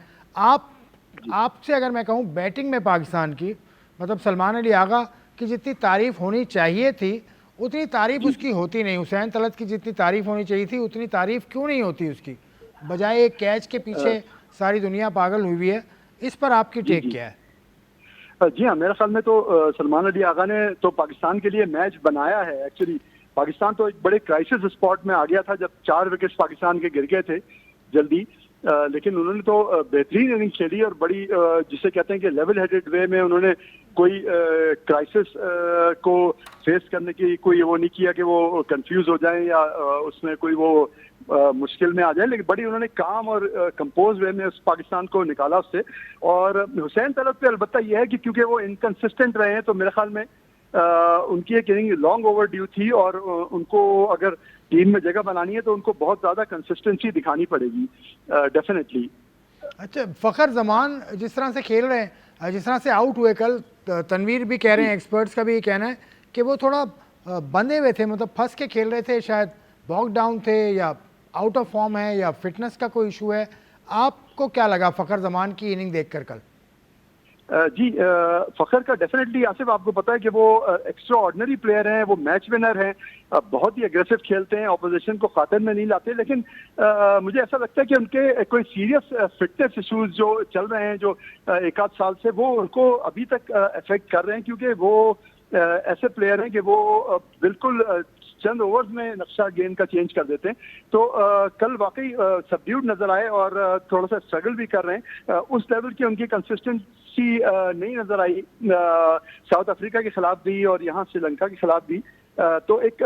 आपसे अगर मैं कहूँ बैटिंग में पाकिस्तान की, मतलब सलमान अली आगा की जितनी तारीफ़ होनी चाहिए थी उतनी तारीफ़ उसकी होती नहीं। हुसैन तलत की जितनी तारीफ़ होनी चाहिए थी उतनी तारीफ़ क्यों नहीं होती उसकी? बजाय एक कैच के पीछे सारी दुनिया पागल हुई हुई है। इस पर आपकी टेक क्या है? जी हाँ, मेरे ख्याल में तो सलमान अली आगा ने तो पाकिस्तान के लिए मैच बनाया है। एक्चुअली पाकिस्तान तो एक बड़े क्राइसिस स्पॉट में आ गया था जब 4 विकेट्स पाकिस्तान के गिर गए थे जल्दी। लेकिन उन्होंने तो बेहतरीन इनिंग खेली और बड़ी जिसे कहते हैं कि लेवल हेडेड वे में उन्होंने कोई क्राइसिस को फेस करने की कोई वो नहीं किया कि वो कंफ्यूज हो जाएं या उसमें कोई वो मुश्किल में आ जाए। लेकिन बड़ी उन्होंने काम और कंपोज वे में उस पाकिस्तान को निकाला उससे। और हुसैन तलत पे अलबत्ता यह है कि क्योंकि वो इनकंसिस्टेंट रहे हैं तो मेरे ख्याल में उनकी एक इनिंग लॉन्ग ओवर ड्यू थी और उनको अगर टीम में जगह बनानी है तो उनको बहुत ज़्यादा कंसिस्टेंसी दिखानी पड़ेगी डेफिनेटली। अच्छा, फ़खर जमान जिस तरह से खेल रहे हैं, जिस तरह से आउट हुए कल, तनवीर भी कह रहे हैं, एक्सपर्ट्स का भी ये कहना है कि वो थोड़ा बंधे हुए थे, मतलब फंस के खेल रहे थे, शायद बॉक डाउन थे या आउट ऑफ फॉर्म है या फिटनेस का कोई इशू है। आपको क्या लगा फ़खर जमान की इनिंग देखकर कल? जी फ़खर का डेफिनेटली आसिफ, आपको पता है कि वो एक्स्ट्रा ऑर्डिनरी प्लेयर हैं, वो मैच विनर हैं, बहुत ही एग्रेसिव खेलते हैं, ऑपोजिशन को खातिर में नहीं लाते। लेकिन मुझे ऐसा लगता है कि उनके कोई सीरियस फिटनेस इश्यूज जो चल रहे हैं जो एक आध साल से, वो उनको अभी तक अफेक्ट कर रहे हैं क्योंकि वो ऐसे प्लेयर हैं कि वो बिल्कुल चंद ओवर्स में नक्शा गेंद का चेंज कर देते हैं। तो कल वाकई सबड्यूड नजर आए और थोड़ा सा स्ट्रगल भी कर रहे हैं। उस लेवल की उनकी कंसिस्टेंसी नहीं नजर आई साउथ अफ्रीका के खिलाफ भी और यहाँ श्रीलंका के खिलाफ भी। तो एक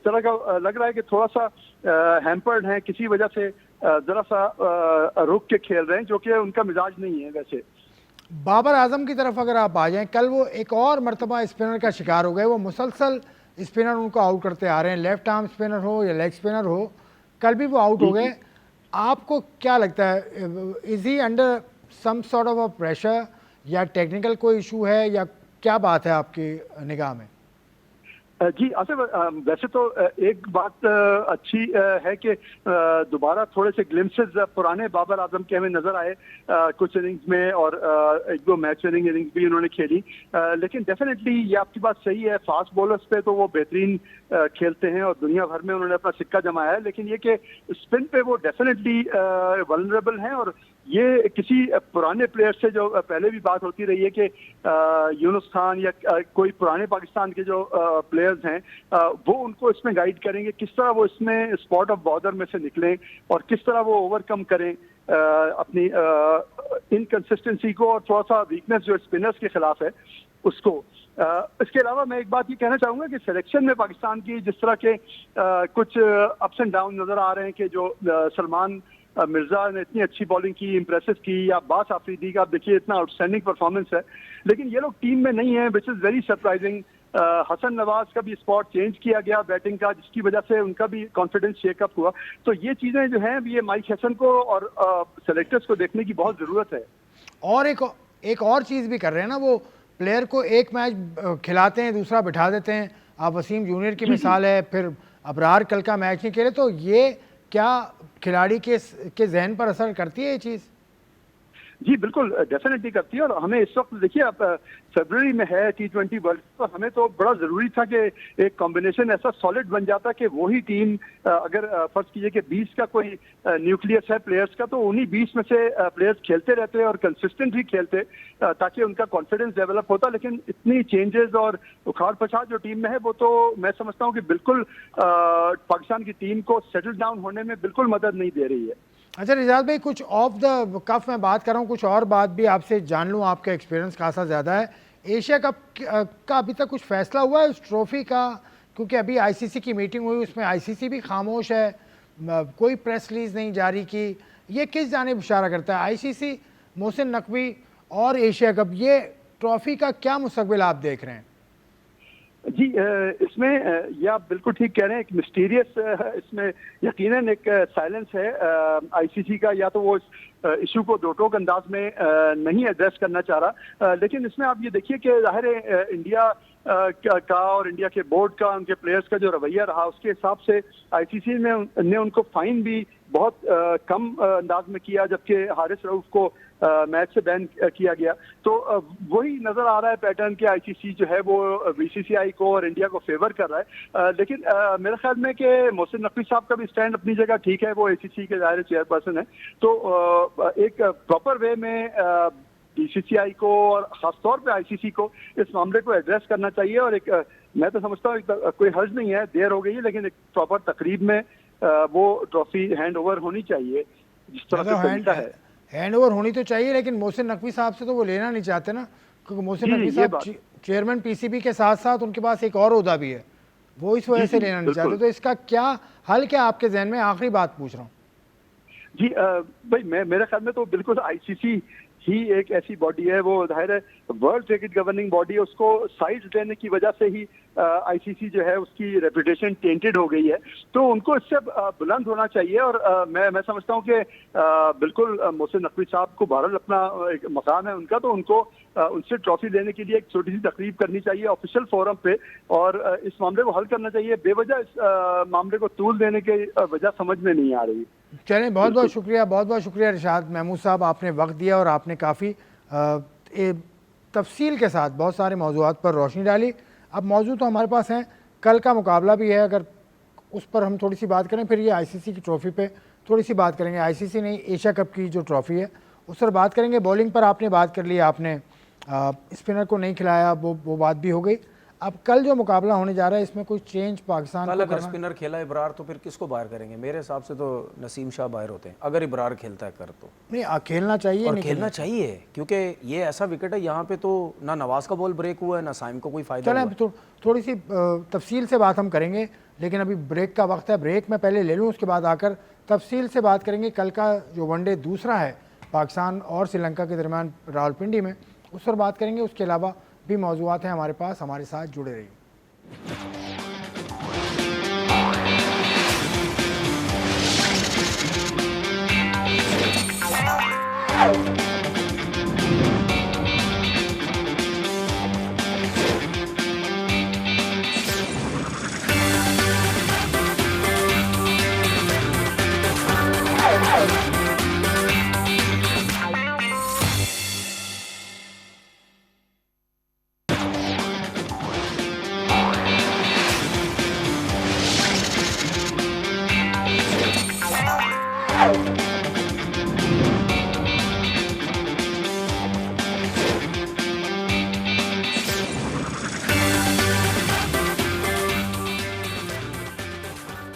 तरह का लग रहा है कि थोड़ा सा हैम्पर्ड है, किसी वजह से जरा सा रुक के खेल रहे हैं, जो कि उनका मिजाज नहीं है। वैसे बाबर आजम की तरफ अगर आप आ जाएं, कल वो एक और मरतबा स्पिनर का शिकार हो गए। वो मुसलसल स्पिनर उनको आउट करते आ रहे हैं, लेफ्ट आर्म स्पिनर हो या लेग स्पिनर हो, कल भी वो आउट हो गए। आपको क्या लगता है, is he under some sort of a pressure या टेक्निकल कोई इशू है या क्या बात है आपकी निगाह में? जी आसिफ, वैसे तो एक बात अच्छी है कि दोबारा थोड़े से ग्लिम्सेस पुराने बाबर आजम के हमें नजर आए कुछ इनिंग्स में और एक दो मैच विनिंग इनिंग्स भी उन्होंने खेली। लेकिन डेफिनेटली ये आपकी बात सही है, फास्ट बॉलर्स पे तो वो बेहतरीन खेलते हैं और दुनिया भर में उन्होंने अपना सिक्का जमाया है। लेकिन ये कि स्पिन पे वो डेफिनेटली वल्नरेबल हैं और ये किसी पुराने प्लेयर से जो पहले भी बात होती रही है कि यूनुस खान या कोई पुराने पाकिस्तान के जो प्लेयर्स हैं वो उनको इसमें गाइड करेंगे, किस तरह वो इसमें स्पॉट ऑफ बॉर्डर में से निकलें और किस तरह वो ओवरकम करें अपनी इनकंसिस्टेंसी को और थोड़ा सा वीकनेस जो स्पिनर्स के खिलाफ है उसको। इसके अलावा मैं एक बात ये कहना चाहूँगा कि सिलेक्शन में पाकिस्तान की जिस तरह के कुछ अप्स एंड डाउन नज़र आ रहे हैं कि जो सलमान मिर्जा ने इतनी अच्छी बॉलिंग की, इम्प्रेसिव की, या बास आफरीदी का आप देखिए इतना आउटस्टैंडिंग परफॉर्मेंस है, लेकिन ये लोग टीम में नहीं है, which is very surprising. Hasan Nawaz का भी स्पॉट चेंज किया गया बैटिंग का, जिसकी वजह से उनका भी कॉन्फिडेंस शेकअप हुआ। तो ये चीज़ें जो हैं ये माइक हसन को और सेलेक्टर्स को देखने की बहुत ज़रूरत है। और एक और चीज़ भी कर रहे हैं ना, वो प्लेयर को एक मैच खिलाते हैं दूसरा बिठा देते हैं। आप वसीम जूनियर की मिसाल है, फिर अबरार कल का मैच नहीं खेले, तो ये क्या खिलाड़ी के जहन पर असर करती है ये चीज़? जी बिल्कुल, डेफिनेटली करती है। और हमें इस वक्त देखिए, आप फरवरी में है T20 वर्ल्ड कप, तो हमें तो बड़ा जरूरी था कि एक कॉम्बिनेशन ऐसा सॉलिड बन जाता कि वही टीम, अगर फर्ज कीजिए कि 20 का कोई न्यूक्लियस है प्लेयर्स का, तो उन्हीं 20 में से प्लेयर्स खेलते रहते और कंसिस्टेंट भी खेलते, ताकि उनका कॉन्फिडेंस डेवलप होता। लेकिन इतनी चेंजेस और उखाड़ पछाड़ जो टीम में है, वो तो मैं समझता हूँ कि बिल्कुल पाकिस्तान की टीम को सेटल डाउन होने में बिल्कुल मदद नहीं दे रही है। अच्छा रिजाज भाई, कुछ ऑफ द कफ मैं बात कर रहा हूँ, कुछ और बात भी आपसे जान लूँ, आपका एक्सपीरियंस खासा ज़्यादा है। एशिया कप का अभी तक कुछ फैसला हुआ है उस ट्रॉफी का? क्योंकि अभी आईसीसी की मीटिंग हुई, उसमें आईसीसी भी खामोश है, कोई प्रेस रिलीज नहीं जारी की। ये किस जानिब इशारा करता है? आईसीसी, मोहसिन नकवी और एशिया कप, ये ट्रॉफी का क्या मुस्तकबिल आप देख रहे हैं? जी, इसमें ये आप बिल्कुल ठीक कह रहे हैं, एक मिस्टीरियस इसमें यकीनन एक साइलेंस है आईसीसी का। या तो वो इस इशू को दो टोक अंदाज में नहीं एड्रेस करना चाह रहा, लेकिन इसमें आप ये देखिए कि जाहिर है इंडिया का और इंडिया के बोर्ड का, उनके प्लेयर्स का जो रवैया रहा, उसके हिसाब से आईसीसी ने उनको फाइन भी बहुत कम अंदाज में किया, जबकि हारिस रऊफ को मैच से बैन किया गया। तो वही नजर आ रहा है पैटर्न कि आईसीसी जो है वो बीसीसीआई को और इंडिया को फेवर कर रहा है। लेकिन मेरे ख्याल में कि मोहसिन नकवी साहब का भी स्टैंड अपनी जगह ठीक है, वो एसीसी के ज़ाहिर चेयरपर्सन है, तो एक प्रॉपर वे में बीसीसीआई को और खासतौर पे आईसीसी को इस मामले को एड्रेस करना चाहिए। और एक मैं तो समझता हूँ कोई हर्ज नहीं है, देर हो गई है, लेकिन एक प्रॉपर तकरीब में वो ट्रॉफी हैंड ओवर होनी चाहिए जिस तरह से तरीका है। हैंड ओवर होनी तो चाहिए, लेकिन मोहसिन नकवी साहब से तो वो लेना नहीं चाहते ना, क्योंकि मोहसिन नकवी साहब चेयरमैन पीसीबी के साथ साथ उनके पास एक और ओहदा भी है, वो इस वजह से लेना नहीं चाहते। तो इसका क्या हल, क्या आपके जहन में? आखिरी बात पूछ रहा हूँ जी। भाई मेरे ख्याल में तो बिल्कुल आईसीसी ही एक ऐसी बॉडी है, वो जाहिर है वर्ल्ड क्रिकेट गवर्निंग बॉडी है, उसको साइड्स देने की वजह से ही आईसीसी जो है उसकी रेपुटेशन टेंटेड हो गई है। तो उनको इससे बुलंद होना चाहिए। और मैं समझता हूँ कि बिल्कुल मोहसिन नकवी साहब को बहरहाल अपना एक मकाम है उनका, तो उनको उनसे ट्रॉफी लेने के लिए एक छोटी सी तकरीब करनी चाहिए ऑफिशियल फोरम पे, और इस मामले को हल करना चाहिए। बेवजह इस मामले को तूल देने की वजह समझ में नहीं आ रही। चलें, बहुत बहुत शुक्रिया, बहुत बहुत शुक्रिया रिशाद महमूद साहब, आपने वक्त दिया और आपने काफ़ी तफसील के साथ बहुत सारे मौज़ूआत पर रोशनी डाली। अब मौजू तो हमारे पास हैं, कल का मुकाबला भी है, अगर उस पर हम थोड़ी सी बात करें, फिर ये आईसीसी की ट्रॉफ़ी पे थोड़ी सी बात करेंगे। आईसीसी नहीं, एशिया कप की जो ट्रॉफ़ी है उस पर बात करेंगे। बॉलिंग पर आपने बात कर ली, आपने स्पिनर को नहीं खिलाया, वो बात भी हो गई। अब कल जो मुकाबला होने जा रहा है, इसमें कोई चेंज पाकिस्तान कल अगर स्पिनर खेला इब्रार, तो फिर किसको बाहर करेंगे? मेरे हिसाब से तो नसीम शाह बाहर होते हैं अगर इब्रार खेलता है कर तो। नहीं, खेलना चाहिए, और खेलना चाहिए, क्योंकि ये ऐसा विकेट है, यहाँ पे तो ना नवाज का बॉल ब्रेक हुआ है, ना साइम को कोई फायदा हुआ है। थोड़ी सी तफसील से बात हम करेंगे, लेकिन अभी ब्रेक का वक्त है। ब्रेक में पहले ले लूँ, उसके बाद आकर तफसील से बात करेंगे। कल का जो वनडे दूसरा है पाकिस्तान और श्रीलंका के दरमियान रावलपिंडी में, उस पर बात करेंगे। उसके अलावा भी मौजूआत हैं हमारे पास, हमारे साथ जुड़े रहिए।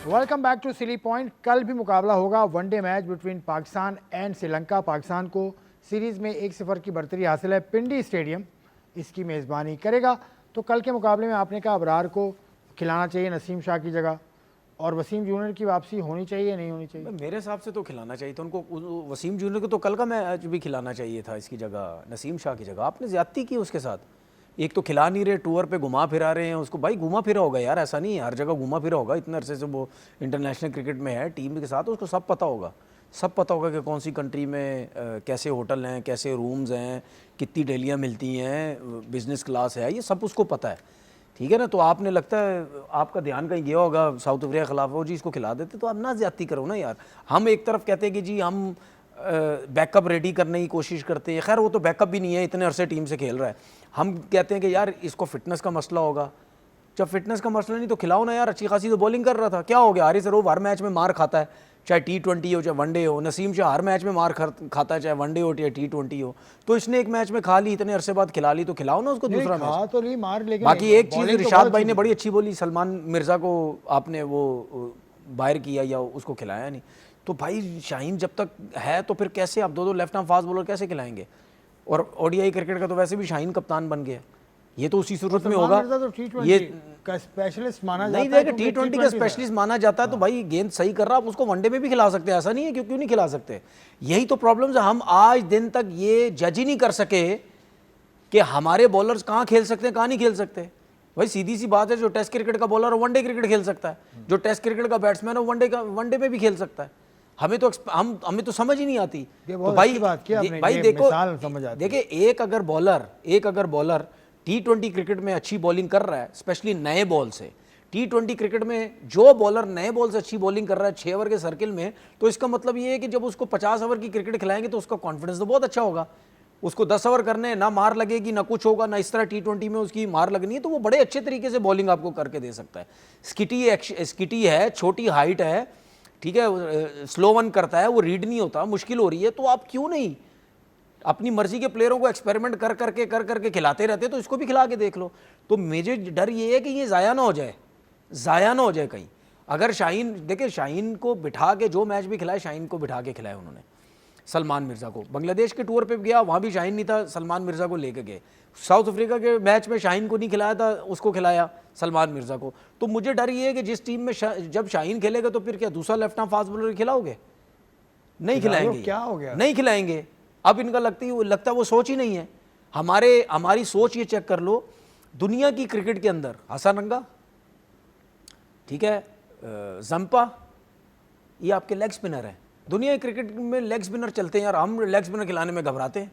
Welcome back to Silly Point. कल भी मुकाबला होगा, one day match between Pakistan and Sri Lanka. Pakistan को सीरीज़ में 1-0 की बढ़तरी हासिल है। पिंडी स्टेडियम इसकी मेज़बानी करेगा। तो कल के मुकाबले में आपने कहा अबरार को खिलाना चाहिए नसीम शाह की जगह, और वसीम जूनियर की वापसी होनी चाहिए, नहीं होनी चाहिए? मेरे हिसाब से तो खिलाना चाहिए था उनको। वसीम जूनियर को तो कल का मैच भी खिलाना चाहिए था इसकी जगह, नसीम शाह की जगह। आपने ज़्यादती की उसके साथ। एक तो खिला नहीं रहे, टूर पे घुमा फिरा रहे हैं उसको। भाई घुमा फिरा होगा यार, ऐसा नहीं है, हर जगह घुमा फिरा होगा। इतने अरसे से वो इंटरनेशनल क्रिकेट में है टीम के साथ, उसको सब पता होगा। सब पता होगा कि कौन सी कंट्री में कैसे होटल हैं, कैसे रूम्स हैं, कितनी डेलियाँ मिलती हैं, बिजनेस क्लास है, ये सब उसको पता है। ठीक है ना? तो आपने लगता है आपका ध्यान कहीं गया होगा साउथ अफ्रीका के खिलाफ, वो जी इसको खिला देते। तो आप ना ज़्यादती करो ना यार। हम एक तरफ कहते हैं कि जी हम बैकअप रेडी करने की कोशिश करते हैं। खैर वो तो बैकअप भी नहीं है, इतने अरसे टीम से खेल रहा है। हम कहते हैं कि यार इसको फिटनेस का मसला होगा। जब फिटनेस का मसला नहीं तो खिलाओ ना यार, अच्छी खासी तो बॉलिंग कर रहा था, क्या हो गया? हारिस रऊफ हर मैच में मार खाता है, चाहे T20 हो चाहे वनडे हो। नसीम शाह हर मैच में मार खाता है, चाहे वनडे हो चाहे T20 हो। तो इसने एक मैच में खा ली, इतने अरसे बाद खिला ली, तो खिलाओ ना उसको दूसरा मैच। तो ली मार, लेकिन बाकी एक चीज़ bowling तो रिशाद बहुत भाई अच्छी ने बड़ी अच्छी बोली, सलमान मिर्ज़ा को आपने वो बाहर किया या उसको खिलाया नहीं। तो भाई शाहीन जब तक है तो फिर कैसे आप दो लेफ्ट आर्म फास्ट बॉलर कैसे खिलाएंगे? और ODI क्रिकेट का तो वैसे भी शाहीन कप्तान बन गया, ये तो उसी सूरत में होगा। तो T20 ये का स्पेशलिस्ट माना नहीं जाता है, देखा, क्योंकि T20 का स्पेशलिस्ट माना जाता है, तो भाई गेंद सही कर रहा, आप उसको वनडे में भी खिला सकते हैं, ऐसा नहीं है क्यों नहीं खिला सकते। यही तो प्रॉब्लम है, हम आज दिन तक ये जज ही नहीं कर सके कि हमारे बॉलर्स कहाँ खेल सकते हैं कहाँ नहीं खेल सकते। भाई सीधी सी बात है, जो टेस्ट क्रिकेट का बॉलर है वनडे क्रिकेट खेल सकता है, जो टेस्ट क्रिकेट का बैट्समैन है वनडे में भी खेल सकता है। हमें तो समझ ही नहीं आती। तो भाई देखिए, एक अगर बॉलर T20 क्रिकेट में अच्छी बॉलिंग कर रहा है, स्पेशली नए बॉल से, T20 क्रिकेट में जो बॉलर नए बॉल से अच्छी बॉलिंग कर रहा है 6 ओवर के सर्किल में, तो इसका मतलब ये है कि जब उसको 50 ओवर की क्रिकेट खिलाएंगे तो उसका कॉन्फिडेंस तो बहुत अच्छा होगा। उसको 10 ओवर करने, ना मार लगेगी ना कुछ होगा, ना इस तरह T20 में उसकी मार लगनी है, तो वो बड़े अच्छे तरीके से बॉलिंग आपको करके दे सकता है। स्किटी है, छोटी हाइट है, ठीक है, स्लो वन करता है, वो रीड नहीं होता, मुश्किल हो रही है, तो आप क्यों नहीं अपनी मर्जी के प्लेयरों को एक्सपेरिमेंट कर करके खिलाते रहते, तो इसको भी खिला के देख लो। तो मुझे डर ये है कि ये ज़ाया ना हो जाए कहीं। अगर शाहीन, देखिए शाहीन को बिठा के जो मैच भी खिलाए, शाहीन को बिठा के खिलाए उन्होंने। सलमान मिर्ज़ा को बांग्लादेश के टूर पे गया, वहाँ भी शाहीन नहीं था, सलमान मिर्ज़ा को लेके गए। साउथ अफ्रीका के मैच में शाहीन को नहीं खिलाया था, उसको खिलाया सलमान मिर्ज़ा को। तो मुझे डर ये है कि जिस टीम में जब शाहीन खेलेगा तो फिर क्या दूसरा लेफ्ट आर्म फास्ट बॉलर खिलाओगे? नहीं खिलाएंगे। क्या हो गया? नहीं खिलाएंगे। अब इनका लगता वो सोच ही नहीं है। हमारी सोच ये चेक कर लो, दुनिया की क्रिकेट के अंदर हसनरंगा, ठीक है, जंपा, ये आपके लेग स्पिनर है। दुनिया की क्रिकेट में लेग स्पिनर चलते हैं यार, हम लेग स्पिनर खिलाने में घबराते हैं।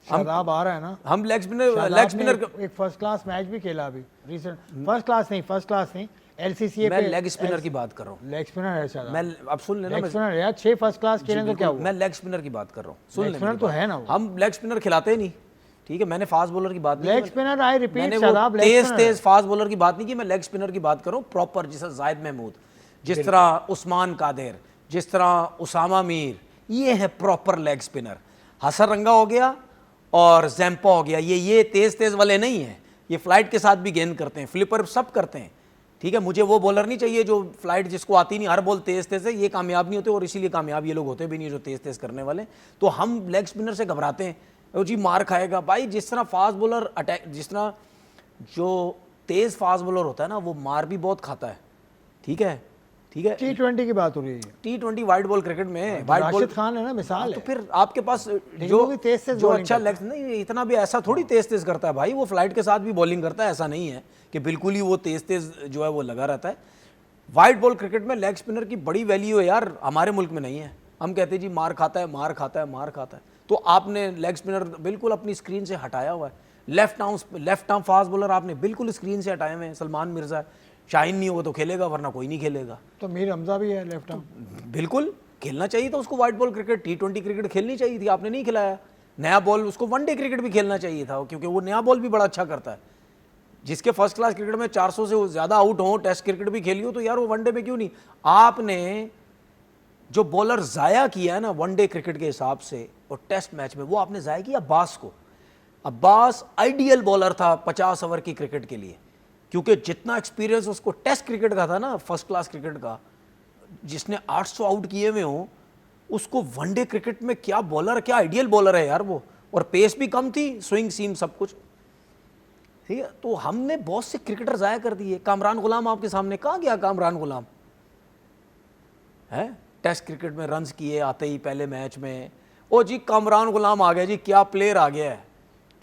शादाब आ रहा है ना, हम लेग स्पिनर एक फर्स्ट क्लास मैच भी खेला अभी रिसेंट, फर्स्ट क्लास नहीं LCCA मैं लेग स्पिनर की बात कर रहा हूँ। लेग स्पिनर है शादाब, मैं अब सुन लेना, लेग स्पिनर यार 6 फर्स्ट क्लास खेले तो क्या हुआ? मैं लेग स्पिनर की बात कर रहा हूँ, सुन लेग स्पिनर तो है ना वो। हम लेग स्पिनर खिलाते ही नहीं, ठीक है। मैंने फास्ट बॉलर की बात नहीं, लेग स्पिनर आई रिपीट, मैंने शादाब वो तेज फास्ट बॉलर की बात नहीं की, मैं लेग स्पिनर की बात कर रहा हूँ प्रॉपर, जैसे जायद महमूद, जिस तरह उस्मान कादिर, जिस तरह उसामा मीर, ये है प्रॉपर लेग स्पिनर। हसनरंगा हो गया और जैम्पा हो गया, ये तेज वाले नहीं है, ये फ्लाइट के साथ भी गेंद करते हैं, फ्लिपर सब करते हैं, ठीक है। मुझे वो बॉलर नहीं चाहिए जो फ्लाइट जिसको आती नहीं, हर बॉल तेज है, ये कामयाब नहीं होते, और इसीलिए कामयाब ये लोग होते भी नहीं जो तेज करने वाले। तो हम लेग स्पिनर से घबराते हैं, वो जी मार खाएगा। भाई जिस तरह फास्ट बॉलर अटैक, जिस तरह जो तेज फास्ट बॉलर होता है ना, वो मार भी बहुत खाता है, ठीक है। T20 की बात हो रही है, T20 वाइट बॉल क्रिकेट में राशिद खान है ना मिसाल तो है। फिर आपके पास जो अच्छा लेग नहीं, इतना भी ऐसा थोड़ी तेज करता है भाई, वो फ्लाइट के साथ भी बॉलिंग करता है, ऐसा नहीं है कि बिल्कुल ही वो तेज जो है वो लगा रहता है। वाइट बॉल क्रिकेट में लेग स्पिनर की बड़ी वैल्यू है यार, हमारे मुल्क में नहीं है। हम कहते हैं जी मार खाता है, तो आपने लेग स्पिनर बिल्कुल अपनी स्क्रीन से हटाया हुआ है। लेफ्ट आर्म फास्ट बॉलर आपने बिल्कुल स्क्रीन से हटाए हुए हैं। सलमान मिर्ज़ा, शाहीन नहीं होगा तो खेलेगा, वरना कोई नहीं खेलेगा। तो मीर हमजा भी है लेफ्ट आर्म, बिल्कुल खेलना चाहिए था उसको white ball cricket, T20 cricket खेलनी चाहिए थी, आपने नहीं खिलाया। नया बॉल, उसको वनडे क्रिकेट भी खेलना चाहिए था, क्योंकि वो नया बॉल भी बड़ा अच्छा करता है। जिसके फर्स्ट क्लास क्रिकेट में 400 से ज़्यादा आउट हो, टेस्ट क्रिकेट भी खेली हो, तो यार वो वनडे में क्यों नहीं? आपने जो बॉलर ज़ाया किया है ना वनडे क्रिकेट के हिसाब से और टेस्ट मैच में, वो आपने ज़ाया किया अब्बास को। अब्बास आइडियल बॉलर था 50 ओवर की क्रिकेट के लिए, क्योंकि जितना एक्सपीरियंस उसको टेस्ट क्रिकेट का था ना, फर्स्ट क्लास क्रिकेट का, जिसने 800 आउट किए हुए हो, उसको वनडे क्रिकेट में क्या बॉलर, क्या आइडियल बॉलर है यार वो। और पेस भी कम थी, स्विंग सीम सब कुछ, ठीक है। तो हमने बहुत से क्रिकेटर ज़ाया कर दिए। कामरान गुलाम आपके सामने, कहाँ गया कामरान गुलाम है? टेस्ट क्रिकेट में रन्स किए आते ही पहले मैच में, ओ जी कामरान गुलाम आ गया जी, क्या प्लेयर आ गया है,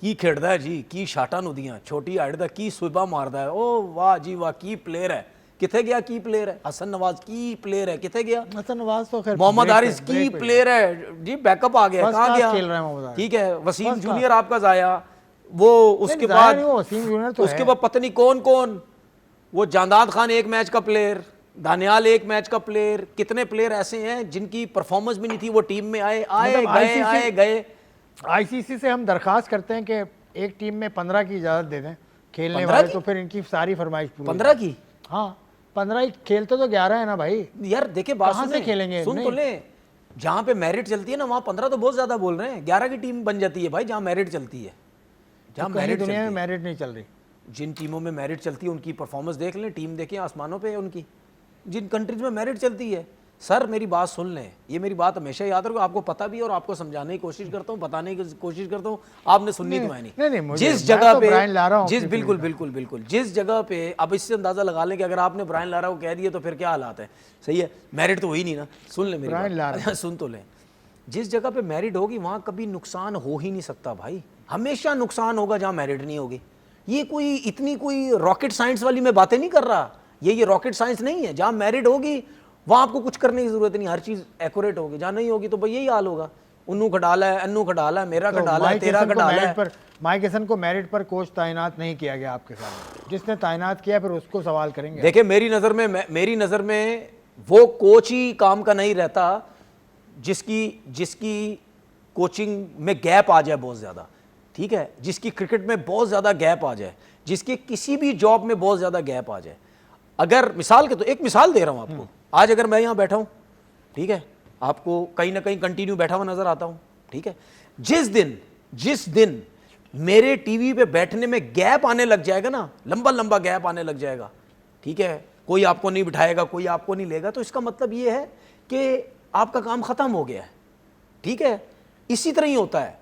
की खेड़दा है जी, की शाटा नूदियाँ, छोटी हाइट दा की सुबह मारदा है, ओ वाह जी वाह, की प्लेयर है। किथे गया की प्लेयर है? हसन नवाज की प्लेयर है, किथे गया? हसन नवाज तो खैर, मोहम्मद हारिस की प्लेयर है जी, बैकअप आ गया, कहाँ गया? ठीक है, वसीम जूनियर आपका ज़ाया, वो उसके बाद वसीम जूनियर तो उसके बाद पता नहीं कौन, वो जांदाद खान एक मैच का प्लेयर, दानियाल एक मैच का प्लेयर, कितने प्लेयर ऐसे हैं जिनकी परफॉर्मेंस भी नहीं थी, वो टीम में आए मतलब गए आए गए। आईसीसी से हम दरखास्त करते हैं कि एक टीम में 15 की इजाजत दे दें खेलने 15 वाले, की? तो फिर इनकी सारी फरमाइश पूरी 15 की? हाँ 15 ही, खेलते तो 11 है ना भाई। यार देखिए बात कहाँ से सुने, खेलेंगे? सुन तो नहीं। ले, जहां पे मेरिट चलती है ना वहां 15 तो बहुत ज्यादा बोल रहे हैं, 11 की टीम बन जाती है भाई जहां मेरिट चलती है, जहां तो कहीं मेरिट दुनिया में चलती है। मेरिट नहीं चल रही। जिन टीमों में मेरिट चलती है उनकी परफॉर्मेंस देख लें, टीम देखें आसमानों पे है उनकी। जिन कंट्रीज में मेरिट चलती है, सर मेरी बात सुन लें, ये मेरी बात हमेशा याद रखो, आपको पता भी है और आपको समझाने की कोशिश करता हूँ, बताने की कोशिश करता हूँ, आपने सुननी तो है नहीं, मुझे- जिस मैं जगह तो पे ब्रायन लारा हूँ जिस अपनी बिल्कुल टीम बिल्कुल बिल्कुल जिस जगह पे, अब इससे अंदाजा लगा लें कि अगर आपने ब्रायन लारा को कह दिया तो फिर क्या हालात है। सही है, मेरिट तो हुई नहीं ना, सुन ले मेरी ब्रायन बात। लारा। अच्छा, सुन तो लें, जिस जगह पे मेरिट होगी वहां कभी नुकसान हो ही नहीं सकता भाई, हमेशा नुकसान होगा जहां मेरिट नहीं होगी। ये कोई इतनी कोई रॉकेट साइंस वाली मैं बातें नहीं कर रहा, ये रॉकेट साइंस नहीं है। जहां मेरिट होगी वहां आपको कुछ करने की जरूरत नहीं, हर चीज एक्यूरेट होगी। जहां नहीं होगी तो भाई यही हाल होगा, उन्नू का डाला है, अन्नू का डाला है, मेरा का डाला है, तेरा का डाला है। माइक हसन को मेरिट पर कोच तैनात नहीं किया गया आपके सामने, जिसने तैनात किया फिर उसको सवाल करेंगे। देखिए मेरी नज़र में वो कोच ही काम का नहीं रहता जिसकी कोचिंग में गैप आ जाए बहुत ज़्यादा, ठीक है, जिसकी क्रिकेट में बहुत ज़्यादा गैप आ जाए, जिसके किसी भी जॉब में बहुत ज़्यादा गैप आ जाए। अगर मिसाल के तो एक मिसाल दे रहा हूँ आपको, आज अगर मैं यहाँ बैठा हूँ, ठीक है, आपको कहीं ना कहीं कंटिन्यू बैठा हुआ नजर आता हूँ, ठीक है, जिस दिन मेरे टीवी पे बैठने में गैप आने लग जाएगा ना, लंबा लंबा गैप आने लग जाएगा, ठीक है, कोई आपको नहीं बिठाएगा, कोई आपको नहीं लेगा, तो इसका मतलब ये है कि आपका काम खत्म हो गया है, ठीक है। इसी तरह ही होता है,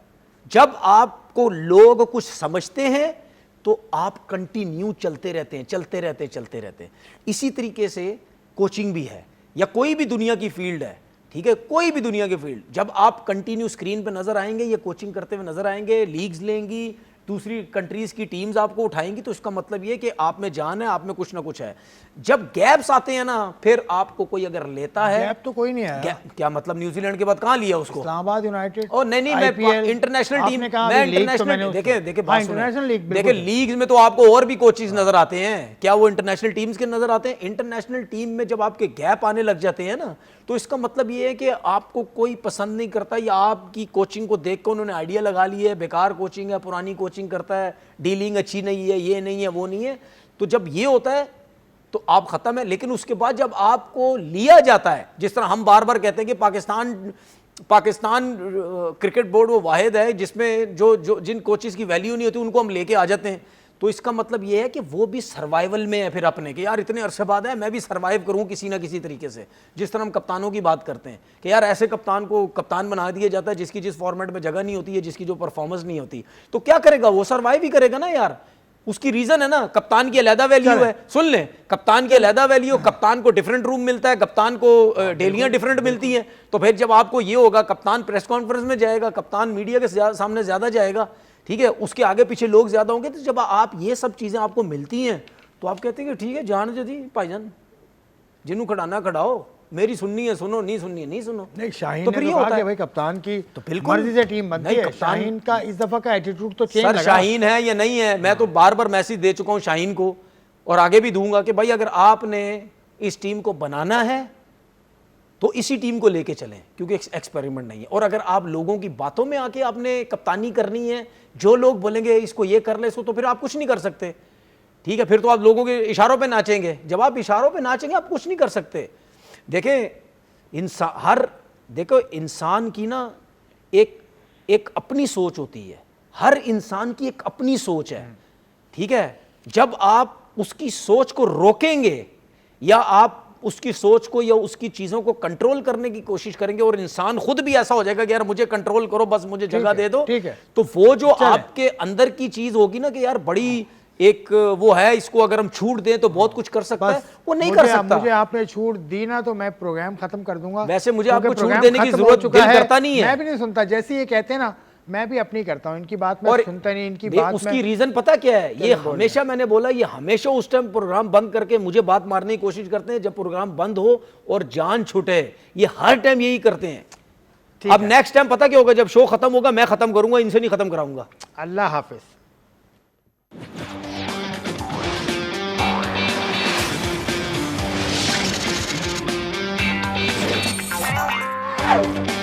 जब आपको लोग कुछ समझते हैं तो आप कंटिन्यू चलते रहते हैं। इसी तरीके से कोचिंग भी है या कोई भी दुनिया की फील्ड है, ठीक है, कोई भी दुनिया की फील्ड, जब आप कंटिन्यू स्क्रीन पे नजर आएंगे या कोचिंग करते हुए नजर आएंगे, लीग्स लेंगी, दूसरी कंट्रीज की टीम्स आपको उठाएंगी, तो इसका मतलब ये कि आप में जान है, आप में कुछ ना कुछ है। जब गैप्स आते हैं ना, फिर आपको कोई अगर लेता है, गैप तो कोई नहीं आया। क्या मतलब न्यूजीलैंड के बाद कहां लिया उसको? इस्लामाबाद यूनाइटेड। ओ नहीं, मैं इंटरनेशनल टीम, मैं इंटरनेशनल, देखिए लीग्स में तो आपको और भी कोचेस नजर आते हैं, क्या वो इंटरनेशनल टीम्स के नजर आते हैं? इंटरनेशनल टीम में जब आपके गैप आने लग जाते हैं ना, तो इसका मतलब ये है कि आपको कोई पसंद नहीं करता, या आपकी कोचिंग को देख कर उन्होंने आइडिया लगा लिया है बेकार कोचिंग है, पुरानी कोचिंग करता है, डीलिंग अच्छी नहीं है, ये नहीं है, वो नहीं है। तो जब ये होता है तो आप खत्म है। लेकिन उसके बाद जब आपको लिया जाता है, जिस तरह हम बार बार कहते हैं कि पाकिस्तान क्रिकेट बोर्ड वो वाहिद है जिसमें जो जिन कोचेस की वैल्यू नहीं होती उनको हम लेके आ जाते हैं, तो इसका मतलब ये है कि वो भी सर्वाइवल में है फिर अपने, कि यार इतने अरसे बाद है, मैं भी सर्वाइव करूं किसी ना किसी तरीके से। जिस तरह हम कप्तानों की बात करते हैं कि यार ऐसे कप्तान को कप्तान बना दिया जाता है जिसकी जिस फॉर्मेट में जगह नहीं होती है, जिसकी जो परफॉर्मेंस नहीं होती, तो क्या करेगा वो? सर्वाइव ही करेगा ना यार। उसकी रीजन है ना, कप्तान की अलहदा वैल्यू है। सुन ले, कप्तान की अलहदा वैल्यू, कप्तान को डिफरेंट रूम मिलता है, कप्तान को डेलियां डिफरेंट मिलती हैं। तो फिर जब आपको ये होगा, कप्तान प्रेस कॉन्फ्रेंस में जाएगा, कप्तान मीडिया के सामने ज्यादा जाएगा, ठीक है, उसके आगे पीछे लोग ज्यादा होंगे, तो जब आप ये सब चीजें आपको मिलती हैं तो आप कहते हैं कि ठीक है, जान जदी भाईजान, जिन्हों खड़ाना खड़ाओ, मेरी सुननी है सुनो, नहीं सुननी है नहीं सुनो। नहीं, शाहीन तो ने फिर तो ये कहा होता कि है भाई कप्तान की तो बिल्कुल मर्जी से टीम बनती नहीं, है। कप्तान- शाहीन का इस दफा का एटीट्यूड तो चेंज सर लगा। शाहीन है या नहीं है, मैं तो बार बार मैसेज दे चुका हूं शाहीन को और आगे भी दूंगा कि भाई अगर आपने इस टीम को बनाना है तो इसी टीम को लेके चलें, क्योंकि एक्सपेरिमेंट नहीं है। और अगर आप लोगों की बातों में आके आपने कप्तानी करनी है, जो लोग बोलेंगे इसको ये कर ले इसको, तो फिर आप कुछ नहीं कर सकते, ठीक है, फिर तो आप लोगों के इशारों पे नाचेंगे। जब आप इशारों पे नाचेंगे आप कुछ नहीं कर सकते। देखें देखो इंसान की ना एक अपनी सोच होती है, हर इंसान की एक अपनी सोच है, ठीक है। जब आप उसकी सोच को रोकेंगे या आप उसकी सोच को या उसकी चीजों को कंट्रोल करने की कोशिश करेंगे और इंसान खुद भी ऐसा हो जाएगा कि यार मुझे कंट्रोल करो, बस मुझे जगह दे दो, ठीक है, तो वो जो आपके अंदर की चीज होगी ना कि यार बड़ी एक वो है, इसको अगर हम छूट दें तो बहुत कुछ कर सकता है, वो नहीं कर सकता। मुझे आपने छूट दी ना तो मैं प्रोग्राम खत्म कर दूंगा। वैसे मुझे आपको छूट प्रोग्राम देने की खत्म हो जरूरत चुका दिल है, करता नहीं है। मैं भी नहीं सुनता, जैसे ये कहते हैं ना, मैं भी अपनी करता हूं, इनकी बात में सुनता नहीं, इनकी बात उसकी रीजन पता क्या है? ये हमेशा मैंने बोला, ये हमेशा उस टाइम प्रोग्राम बंद करके मुझे बात मारने की कोशिश करते हैं जब प्रोग्राम बंद हो और जान छूटे। ये हर टाइम यही करते हैं। अब नेक्स्ट टाइम पता क्या होगा? जब शो खत्म होगा मैं खत्म करूंगा, इनसे नहीं खत्म कराऊंगा। अल्लाह हाफिज। है।